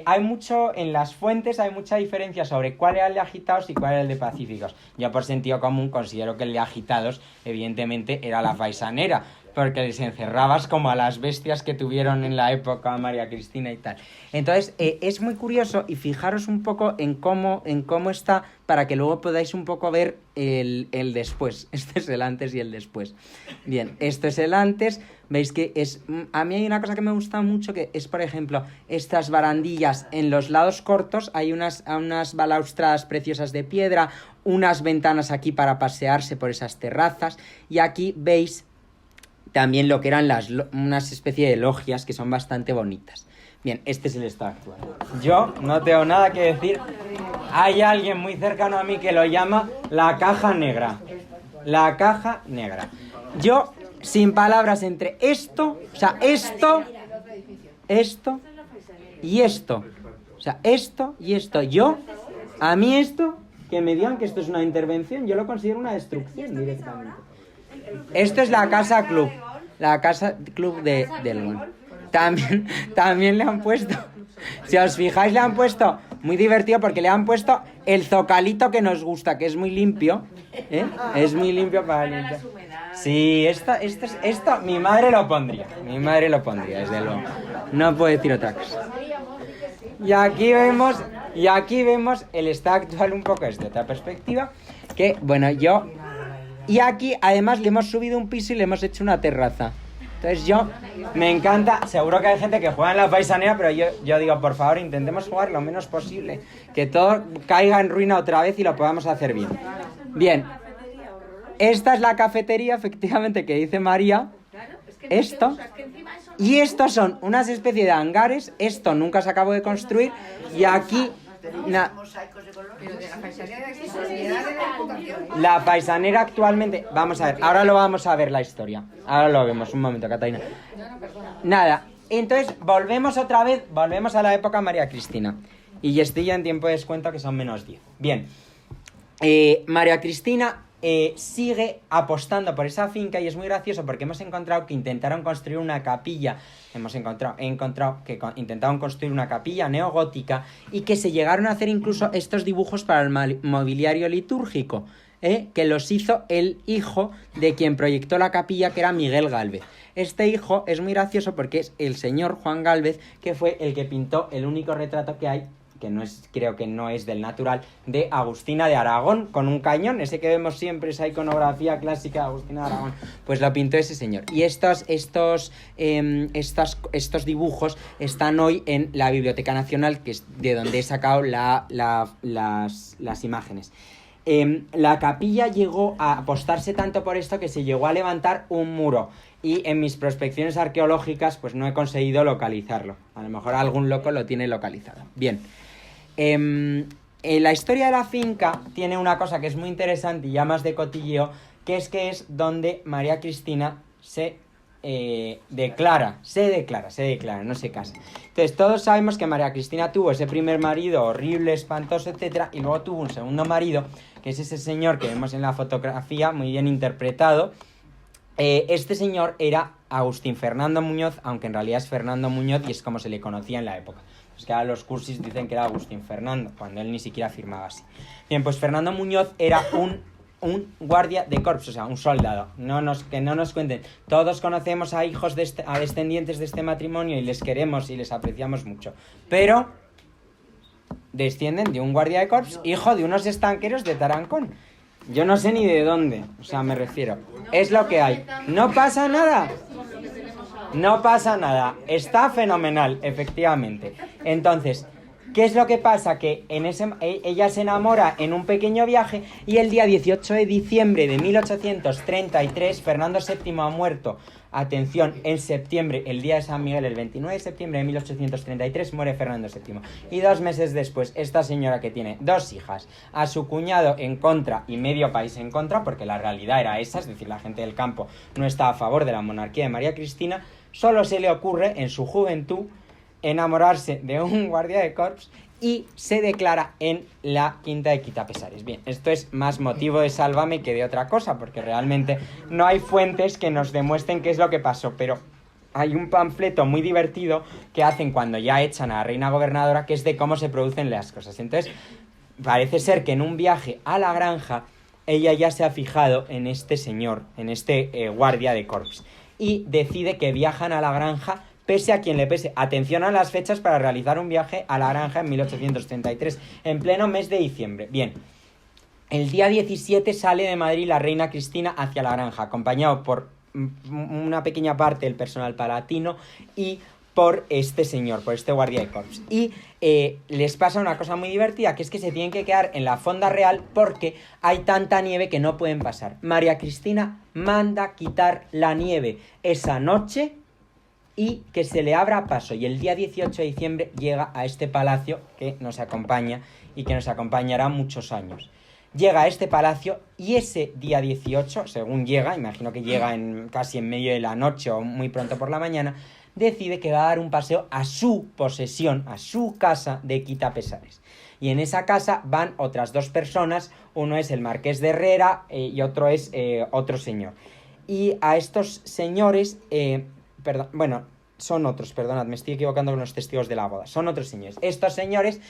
Speaker 1: hay mucho, en las fuentes hay mucha diferencia sobre cuál era el de agitados y cuál era el de pacíficos. Yo por sentido común considero que el de agitados, evidentemente, era la Faisanera, porque les encerrabas como a las bestias que tuvieron en la época María Cristina y tal. Entonces, es muy curioso y fijaros un poco en cómo está, para que luego podáis un poco ver el después. Este es el antes y el después. Bien, esto es el antes. Veis que es... A mí hay una cosa que me gusta mucho, que es, por ejemplo, estas barandillas en los lados cortos, hay unas balaustradas preciosas de piedra, unas ventanas aquí para pasearse por esas terrazas, y aquí veis también lo que eran unas especie de logias que son bastante bonitas. Bien, este es el estado actual. Yo no tengo nada que decir. Hay alguien muy cercano a mí que lo llama la caja negra. La caja negra. Yo, sin palabras entre esto, o sea, esto y esto. O sea, esto y esto. A mí esto, que me digan que esto es una intervención, yo lo considero una destrucción directamente. Esto es la casa club del golf. También le han puesto, si os fijáis, le han puesto, muy divertido porque le han puesto el zocalito que nos gusta, que es muy limpio, ¿eh? Es muy limpio para limpiar. Sí, esto, mi madre lo pondría, desde luego. No puedo decir otra cosa. Y aquí vemos el estado actual un poco desde otra perspectiva, que, bueno, y aquí, además, le hemos subido un piso y le hemos hecho una terraza. Entonces me encanta, seguro que hay gente que juega en la Faisanera, pero yo digo, por favor, intentemos jugar lo menos posible, que todo caiga en ruina otra vez y lo podamos hacer bien. Bien, esta es la cafetería, efectivamente, que dice María. Esto, y estos son unas especies de hangares. Esto nunca se acabó de construir, y aquí... La Faisanera actualmente, vamos a ver, ahora lo vamos a ver la historia. Ahora lo vemos, un momento, Catalina. Nada, entonces volvemos a la época María Cristina. Y estoy ya en tiempo de descuento, que son -10. Bien, María Cristina sigue apostando por esa finca, y es muy gracioso porque hemos encontrado que intentaron construir una capilla. He encontrado que intentaron construir una capilla neogótica y que se llegaron a hacer incluso estos dibujos para el mobiliario litúrgico, que los hizo el hijo de quien proyectó la capilla, que era Miguel Gálvez. Este hijo es muy gracioso porque es el señor Juan Gálvez, que fue el que pintó el único retrato que hay, que creo que no es del natural, de Agustina de Aragón, con un cañón, ese que vemos siempre, esa iconografía clásica de Agustina de Aragón, pues lo pintó ese señor. Y estos dibujos están hoy en la Biblioteca Nacional, que es de donde he sacado las imágenes. La capilla llegó a apostarse tanto por esto que se llegó a levantar un muro, y en mis prospecciones arqueológicas pues no he conseguido localizarlo. A lo mejor algún loco lo tiene localizado. Bien. La historia de la finca tiene una cosa que es muy interesante y ya más de cotilleo, que es donde María Cristina se se declara, no se casa. Entonces todos sabemos que María Cristina tuvo ese primer marido horrible, espantoso, etcétera, y luego tuvo un segundo marido, que es ese señor que vemos en la fotografía, muy bien interpretado. Este señor era Agustín Fernando Muñoz, aunque en realidad es Fernando Muñoz y es como se le conocía en la época. Pues que ahora los cursis dicen que era Agustín Fernando, cuando él ni siquiera firmaba así. Bien, pues Fernando Muñoz era un guardia de corps, o sea, un soldado. Que no nos cuenten. Todos conocemos a hijos a descendientes de este matrimonio y les queremos y les apreciamos mucho. Pero descienden de un guardia de corps, hijo de unos estanqueros de Tarancón. Yo no sé ni de dónde, o sea, me refiero. Es lo que hay. No pasa nada. No pasa nada. Está fenomenal, efectivamente. Entonces, ¿qué es lo que pasa? Que ella se enamora en un pequeño viaje y el día 18 de diciembre de 1833 Fernando VII ha muerto. Atención, en septiembre, el día de San Miguel, el 29 de septiembre de 1833 muere Fernando VII. Y 2 meses después, esta señora que tiene 2 hijas, a su cuñado en contra y medio país en contra, porque la realidad era esa, es decir, la gente del campo no estaba a favor de la monarquía de María Cristina, solo se le ocurre en su juventud enamorarse de un guardia de corps y se declara en la quinta de Quitapesares. Bien, esto es más motivo de sálvame que de otra cosa, porque realmente no hay fuentes que nos demuestren qué es lo que pasó, pero hay un panfleto muy divertido que hacen cuando ya echan a la reina gobernadora, que es de cómo se producen las cosas. Entonces, parece ser que en un viaje a la granja, ella ya se ha fijado en este señor, en este guardia de corps, y decide que viajan a la granja pese a quien le pese. Atención a las fechas para realizar un viaje a la granja en 1833, en pleno mes de diciembre. Bien, el día 17 sale de Madrid la reina Cristina hacia la granja, acompañado por una pequeña parte del personal palatino y por este señor, por este guardia de corps. Y les pasa una cosa muy divertida, que es que se tienen que quedar en la fonda real porque hay tanta nieve que no pueden pasar. María Cristina manda quitar la nieve esa noche y que se le abra paso, y el día 18 de diciembre llega a este palacio que nos acompaña y que nos acompañará muchos años. Llega a este palacio y ese día 18, según llega, imagino que llega casi en medio de la noche o muy pronto por la mañana, decide que va a dar un paseo a su posesión, a su casa de Quitapesares. Y en esa casa van otras 2 personas, uno es el marqués de Herrera y otro es otro señor. Y a estos señores... son otros, perdonad, me estoy equivocando con los testigos de la boda. Son otros señores. Estos señores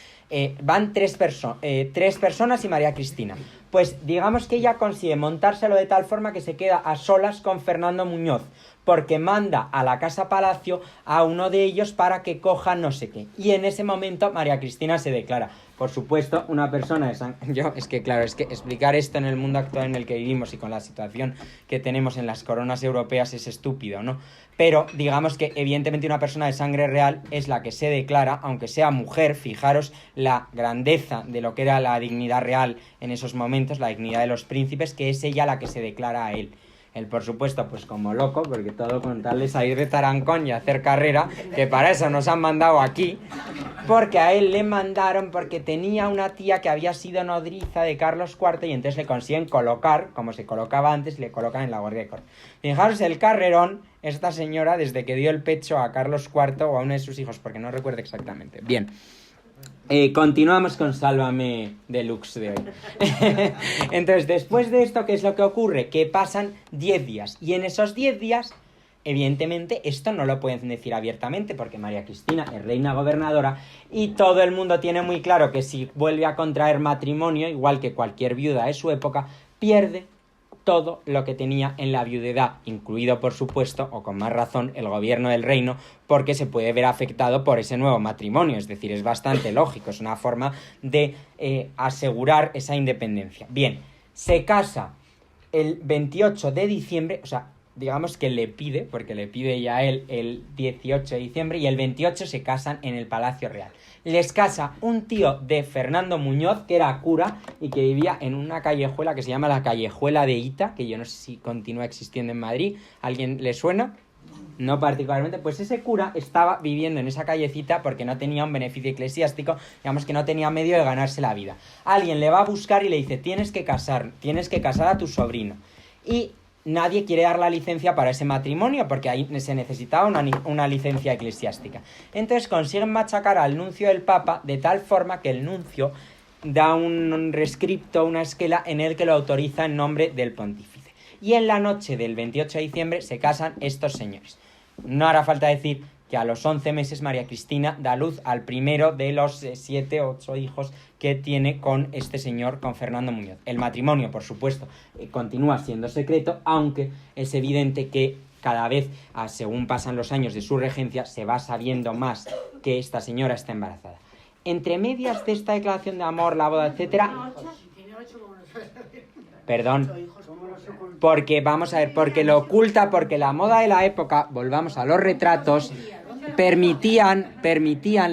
Speaker 1: van 3 personas y María Cristina. Pues digamos que ella consigue montárselo de tal forma que se queda a solas con Fernando Muñoz, porque manda a la casa palacio a uno de ellos para que coja no sé qué. Y en ese momento María Cristina se declara. Por supuesto, una persona de es que explicar esto en el mundo actual en el que vivimos y con la situación que tenemos en las coronas europeas es estúpido, ¿no? Pero digamos que evidentemente una persona de sangre real es la que se declara, aunque sea mujer. Fijaros la grandeza de lo que era la dignidad real en esos momentos, la dignidad de los príncipes, que es ella la que se declara a él. Él, por supuesto, pues como loco, porque todo con tal de salir de Tarancón y hacer carrera, que para eso nos han mandado aquí, porque a él le mandaron, porque tenía una tía que había sido nodriza de Carlos IV y entonces le consiguen colocar, como se colocaba antes, le colocan en la Guardia de Corps. Fijaros el carrerón, esta señora, desde que dio el pecho a Carlos IV o a uno de sus hijos, porque no recuerdo exactamente. Bien. Continuamos con Sálvame Deluxe de hoy. Entonces, después de esto, ¿qué es lo que ocurre? Que pasan 10 días. Y en esos 10 días, evidentemente, esto no lo pueden decir abiertamente, porque María Cristina es reina gobernadora y todo el mundo tiene muy claro que si vuelve a contraer matrimonio, igual que cualquier viuda de su época, pierde todo lo que tenía en la viudedad, incluido, por supuesto, o con más razón, el gobierno del reino, porque se puede ver afectado por ese nuevo matrimonio. Es decir, es bastante lógico, es una forma de asegurar esa independencia. Bien, se casa el 28 de diciembre, o sea, digamos que le pide, porque le pide ya él el 18 de diciembre, y el 28 se casan en el Palacio Real. Les casa un tío de Fernando Muñoz, que era cura y que vivía en una callejuela que se llama la Callejuela de Ita, que yo no sé si continúa existiendo en Madrid. ¿Alguien le suena? No particularmente. Pues ese cura estaba viviendo en esa callecita porque no tenía un beneficio eclesiástico, digamos que no tenía medio de ganarse la vida. Alguien le va a buscar y le dice, tienes que casar a tu sobrino. Y nadie quiere dar la licencia para ese matrimonio porque ahí se necesitaba una licencia eclesiástica. Entonces consiguen machacar al nuncio del Papa de tal forma que el nuncio da un rescripto, una esquela en el que lo autoriza en nombre del pontífice. Y en la noche del 28 de diciembre se casan estos señores. No hará falta decir que a los 11 meses María Cristina da luz al primero de los 7 o 8 hijos que tiene con este señor, con Fernando Muñoz. El matrimonio, por supuesto, continúa siendo secreto, aunque es evidente que cada vez, según pasan los años de su regencia, se va sabiendo más que esta señora está embarazada. Entre medias de esta declaración de amor, la boda, etcétera... Perdón, porque vamos a ver, porque lo oculta, porque la moda de la época, volvamos a los retratos, permitían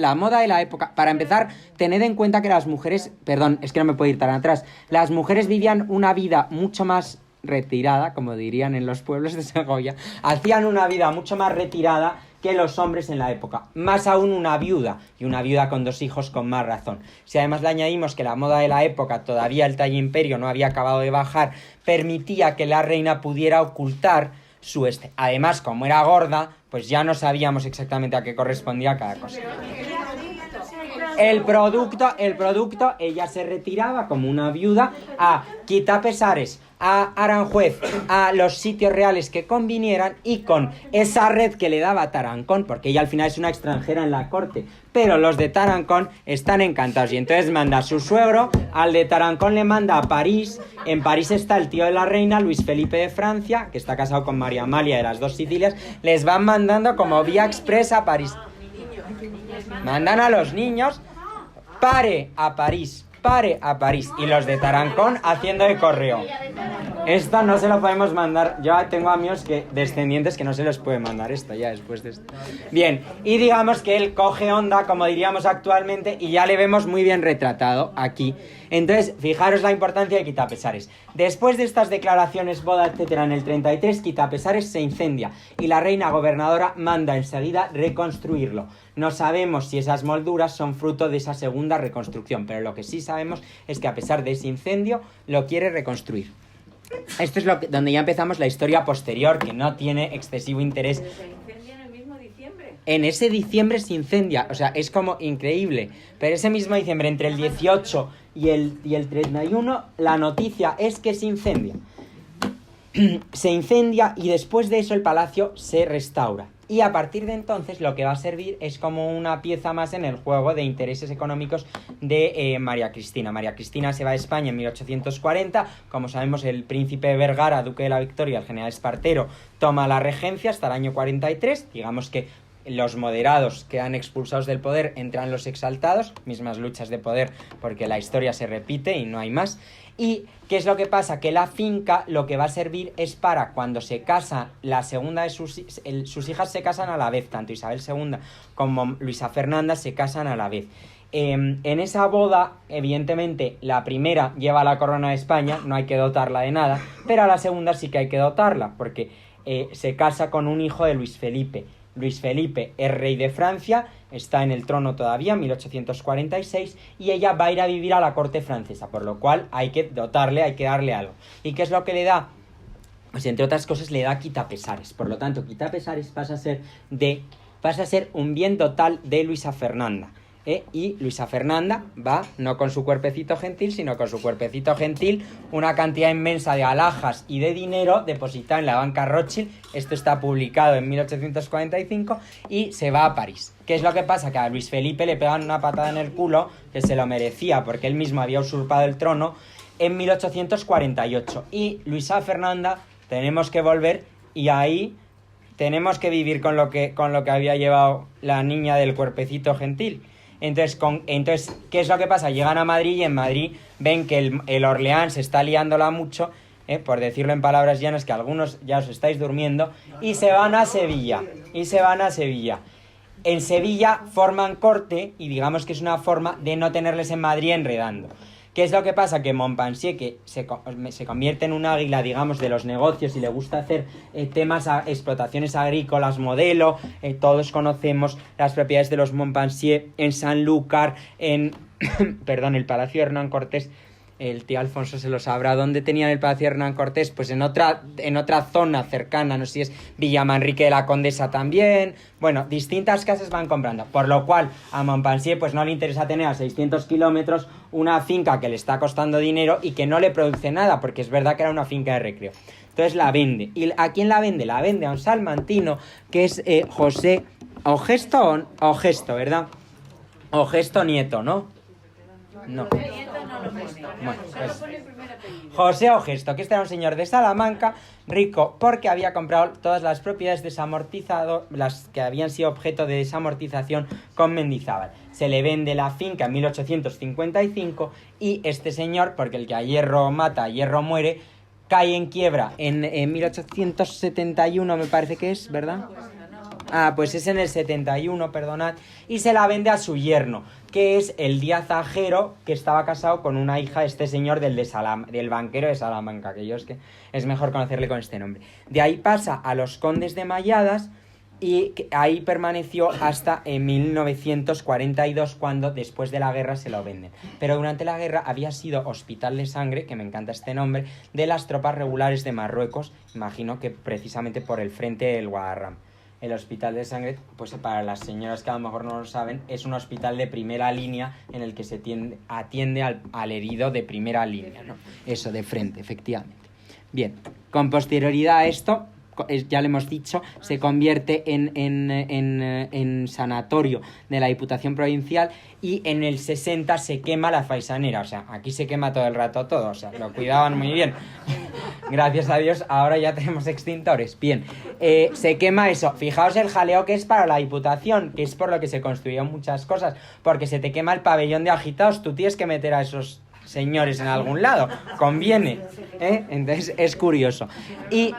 Speaker 1: la moda de la época. Para empezar, tened en cuenta que las mujeres, perdón, es que no me puedo ir tan atrás, las mujeres vivían una vida mucho más retirada, como dirían en los pueblos de Segovia, hacían una vida mucho más retirada que los hombres en la época, más aún una viuda, y una viuda con 2 hijos con más razón. Si además le añadimos que la moda de la época, todavía el talle imperio no había acabado de bajar, permitía que la reina pudiera ocultar su Además, como era gorda, pues ya no sabíamos exactamente a qué correspondía cada cosa. El producto, ella se retiraba como una viuda a Quitapesares, a Aranjuez, a los sitios reales que convinieran, y con esa red que le daba Tarancón, porque ella al final es una extranjera en la corte, pero los de Tarancón están encantados, y entonces manda a su suegro, al de Tarancón le manda a París. En París está el tío de la reina, Luis Felipe de Francia, que está casado con María Amalia de las 2 Sicilias, les van mandando como vía expresa a París. Mandan a los niños, pare a París, y los de Tarancón haciendo de correo. Esto no se lo podemos mandar. Yo tengo amigos descendientes que no se les puede mandar esto ya después de esto. Bien, y digamos que él coge onda, como diríamos actualmente, y ya le vemos muy bien retratado aquí. Entonces, fijaros la importancia de Quitapesares. Después de estas declaraciones, boda, etcétera, en el 33, Quitapesares se incendia y la reina gobernadora manda enseguida reconstruirlo. No sabemos si esas molduras son fruto de esa segunda reconstrucción, pero lo que sí sabemos es que a pesar de ese incendio, lo quiere reconstruir. Esto es donde ya empezamos la historia posterior, que no tiene excesivo interés.
Speaker 2: ¿Pero se incendia en el mismo diciembre?
Speaker 1: En ese diciembre se incendia, o sea, es como increíble. Pero ese mismo diciembre, entre el 18 y el 31, la noticia es que se incendia. Se incendia y después de eso el palacio se restaura. Y a partir de entonces lo que va a servir es como una pieza más en el juego de intereses económicos de María Cristina. María Cristina se va a España en 1840. Como sabemos, el príncipe de Vergara, duque de la Victoria, el general Espartero, toma la regencia hasta el año 43. Digamos que los moderados quedan expulsados del poder, entran los exaltados, mismas luchas de poder porque la historia se repite y no hay más. ¿Y qué es lo que pasa? Que la finca lo que va a servir es para cuando se casa la segunda de sus hijas se casan a la vez, tanto Isabel II como Luisa Fernanda se casan a la vez. En esa boda, evidentemente, la primera lleva la corona de España, no hay que dotarla de nada, pero a la segunda sí que hay que dotarla, porque se casa con un hijo de Luis Felipe. Luis Felipe es rey de Francia, está en el trono todavía, 1846, y ella va a ir a vivir a la corte francesa, por lo cual hay que dotarle, hay que darle algo. ¿Y qué es lo que le da? Pues entre otras cosas le da quitapesares. Por lo tanto, quitapesares pasa a ser un bien total de Luisa Fernanda. Y Luisa Fernanda va, no con su cuerpecito gentil, sino con su cuerpecito gentil, una cantidad inmensa de alhajas y de dinero depositada en la banca Rothschild. Esto está publicado en 1845 y se va a París. ¿Qué es lo que pasa? Que a Luis Felipe le pegan una patada en el culo, que se lo merecía porque él mismo había usurpado el trono, en 1848. Y Luisa Fernanda tenemos que volver y ahí tenemos que vivir con lo que había llevado la niña del cuerpecito gentil. Entonces, ¿qué es lo que pasa? Llegan a Madrid y en Madrid ven que el Orleans se está liándola mucho, por decirlo en palabras llanas, que algunos ya os estáis durmiendo, y se van a Sevilla. En Sevilla forman corte y digamos que es una forma de no tenerles en Madrid enredando. ¿Qué es lo que pasa? Que Montpensier, que se convierte en un águila, digamos, de los negocios y le gusta hacer explotaciones agrícolas modelo, todos conocemos las propiedades de los Montpensier en Sanlúcar, en el Palacio de Hernán Cortés, el tío Alfonso se lo sabrá. ¿Dónde tenían el Palacio de Hernán Cortés? Pues en otra zona cercana, no sé si es Villamanrique de la Condesa también. Bueno, distintas casas van comprando, por lo cual a Montpensier pues no le interesa tener a 600 kilómetros una finca que le está costando dinero y que no le produce nada, porque es verdad que era una finca de recreo. Entonces la vende. ¿Y a quién la vende? La vende a un salmantino que es José Ogesto, ¿verdad? Ogesto Nieto, ¿no? No. Bueno, pues, José Ogesto, que este era un señor de Salamanca, rico porque había comprado todas las propiedades desamortizado, las que habían sido objeto de desamortización con Mendizábal. Se le vende la finca en 1855 y este señor, porque el que a hierro mata, a hierro muere, cae en quiebra en 1871, me parece que es, ¿verdad? Ah, pues es en el 71, perdonad, y se la vende a su yerno, que es el Díaz Ajero, que estaba casado con una hija de este señor del banquero de Salamanca, que yo es que es mejor conocerle con este nombre. De ahí pasa a los condes de Malladas y ahí permaneció hasta en 1942, cuando después de la guerra se lo venden. Pero durante la guerra había sido hospital de sangre, que me encanta este nombre, de las tropas regulares de Marruecos, imagino que precisamente por el frente del Guadarrama. El hospital de sangre, pues para las señoras que a lo mejor no lo saben, es un hospital de primera línea en el que se atiende al herido de primera línea, ¿no? Eso, de frente, efectivamente. Bien, con posterioridad a esto, ya le hemos dicho, se convierte en sanatorio de la Diputación Provincial y en el 60 se quema la Faisanera. O sea, aquí se quema todo el rato todo, o sea, lo cuidaban muy bien. Gracias a Dios, ahora ya tenemos extintores. Bien, se quema eso. Fijaos el jaleo que es para la Diputación, que es por lo que se construyeron muchas cosas, porque se te quema el pabellón de agitados, tú tienes que meter a esos señores en algún lado, conviene, ¿eh? Entonces es curioso. Y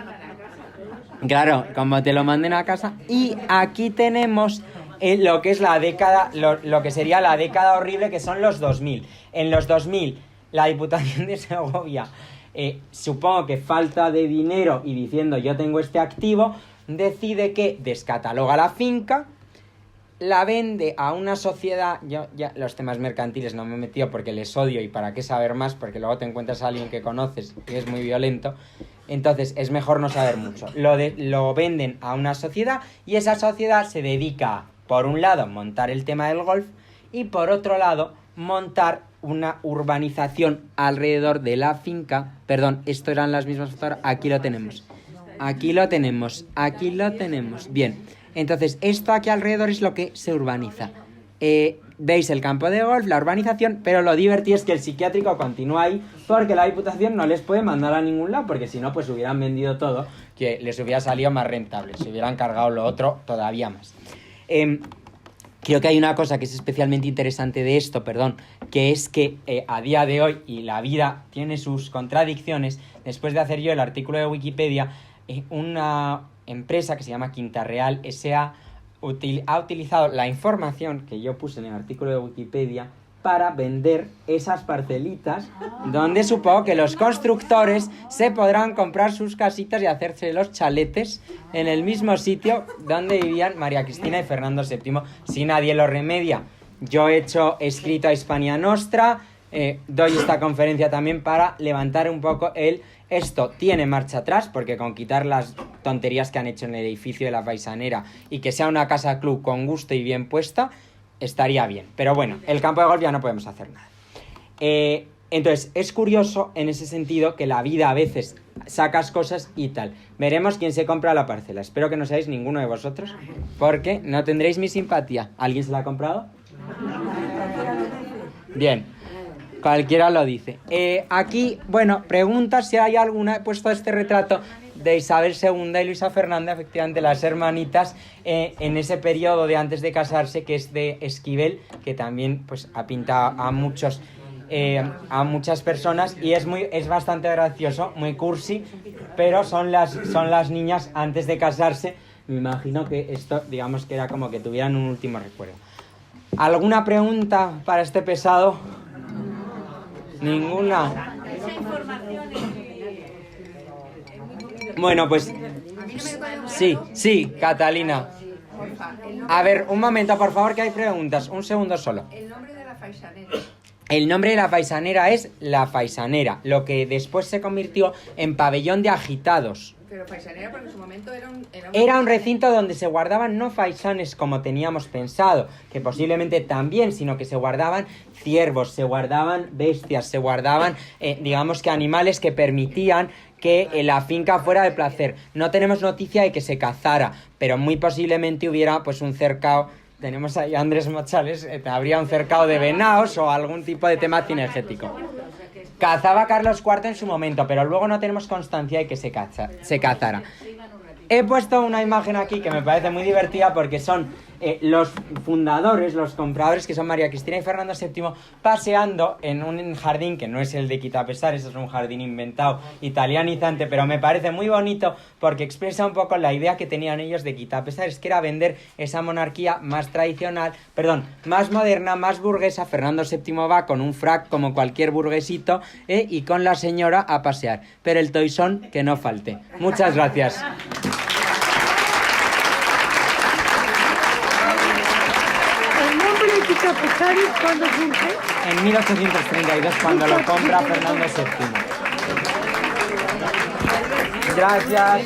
Speaker 1: claro, como te lo manden a casa. Y aquí tenemos lo que es la década, lo que sería la década horrible, que son los 2000. En los 2000, la Diputación de Segovia, supongo que falta de dinero y diciendo yo tengo este activo, decide que descataloga la finca, la vende a una sociedad. Yo ya los temas mercantiles no me he metido porque les odio y para qué saber más, porque luego te encuentras a alguien que conoces y es muy violento. Entonces es mejor no saber mucho. Lo venden a una sociedad y esa sociedad se dedica a, por un lado, montar el tema del golf y por otro lado, montar una urbanización alrededor de la finca. Perdón, esto eran las mismas fotos. Aquí lo tenemos. Bien, entonces esto aquí alrededor es lo que se urbaniza. Veis el campo de golf, la urbanización, pero lo divertido es que el psiquiátrico continúa ahí porque la Diputación no les puede mandar a ningún lado, porque si no, pues hubieran vendido todo, que les hubiera salido más rentable, se hubieran cargado lo otro todavía más. Creo que hay una cosa que es especialmente interesante de esto, que es que a día de hoy, y la vida tiene sus contradicciones, después de hacer yo el artículo de Wikipedia, una empresa que se llama Quinta Real S.A. ha utilizado la información que yo puse en el artículo de Wikipedia para vender esas parcelitas donde supongo que los constructores se podrán comprar sus casitas y hacerse los chaletes en el mismo sitio donde vivían María Cristina y Fernando VII, si nadie lo remedia. Yo he escrito a Hispania Nostra, doy esta conferencia también para levantar un poco esto tiene marcha atrás, porque con quitar las tonterías que han hecho en el edificio de la Faisanera y que sea una casa club con gusto y bien puesta, estaría bien. Pero bueno, el campo de golf ya no podemos hacer nada. Entonces, es curioso en ese sentido que la vida a veces sacas cosas y tal. Veremos quién se compra la parcela. Espero que no seáis ninguno de vosotros, porque no tendréis mi simpatía. ¿Alguien se la ha comprado? Bien. Cualquiera lo dice. Aquí, bueno, preguntas si hay alguna. He puesto este retrato de Isabel II y Luisa Fernanda, efectivamente las hermanitas, en ese periodo de antes de casarse, que es de Esquivel, que también pues ha pintado a muchas personas y es bastante gracioso, muy cursi, pero son las niñas antes de casarse. Me imagino que esto, digamos que era como que tuvieran un último recuerdo. ¿Alguna pregunta para este pesado? Ninguna.
Speaker 2: Esa información
Speaker 1: Bueno, pues sí, Catalina. A ver, un momento, por favor, que hay preguntas. Un segundo solo.
Speaker 3: El nombre de la Faisanera.
Speaker 1: El nombre de la Faisanera es La Faisanera, lo que después se convirtió en Pabellón de Agitados.
Speaker 2: Pero Faisanera porque en su momento
Speaker 1: Era un recinto donde se guardaban no faisanes como teníamos pensado, que posiblemente también, sino que se guardaban ciervos, se guardaban bestias, se guardaban, digamos que animales que permitían que la finca fuera de placer. No tenemos noticia de que se cazara, pero muy posiblemente hubiera pues un cercado. Tenemos ahí a Andrés Mochales, habría un cercado de venados o algún tipo de tema cinegético. Cazaba Carlos IV en su momento, pero luego no tenemos constancia de que se cazara. He puesto una imagen aquí que me parece muy divertida porque son los fundadores, los compradores, que son María Cristina y Fernando VII, paseando en un jardín que no es el de Quitapesares, es un jardín inventado italianizante, pero me parece muy bonito porque expresa un poco la idea que tenían ellos de Quitapesares, que era vender esa monarquía más tradicional, más moderna, más burguesa. Fernando VII va con un frac como cualquier burguesito y con la señora a pasear, pero el toisón que no falte. Muchas gracias.
Speaker 3: ¿Quitapesares cuándo surge?
Speaker 1: En 1832, cuando lo compra Fernando VII. Gracias.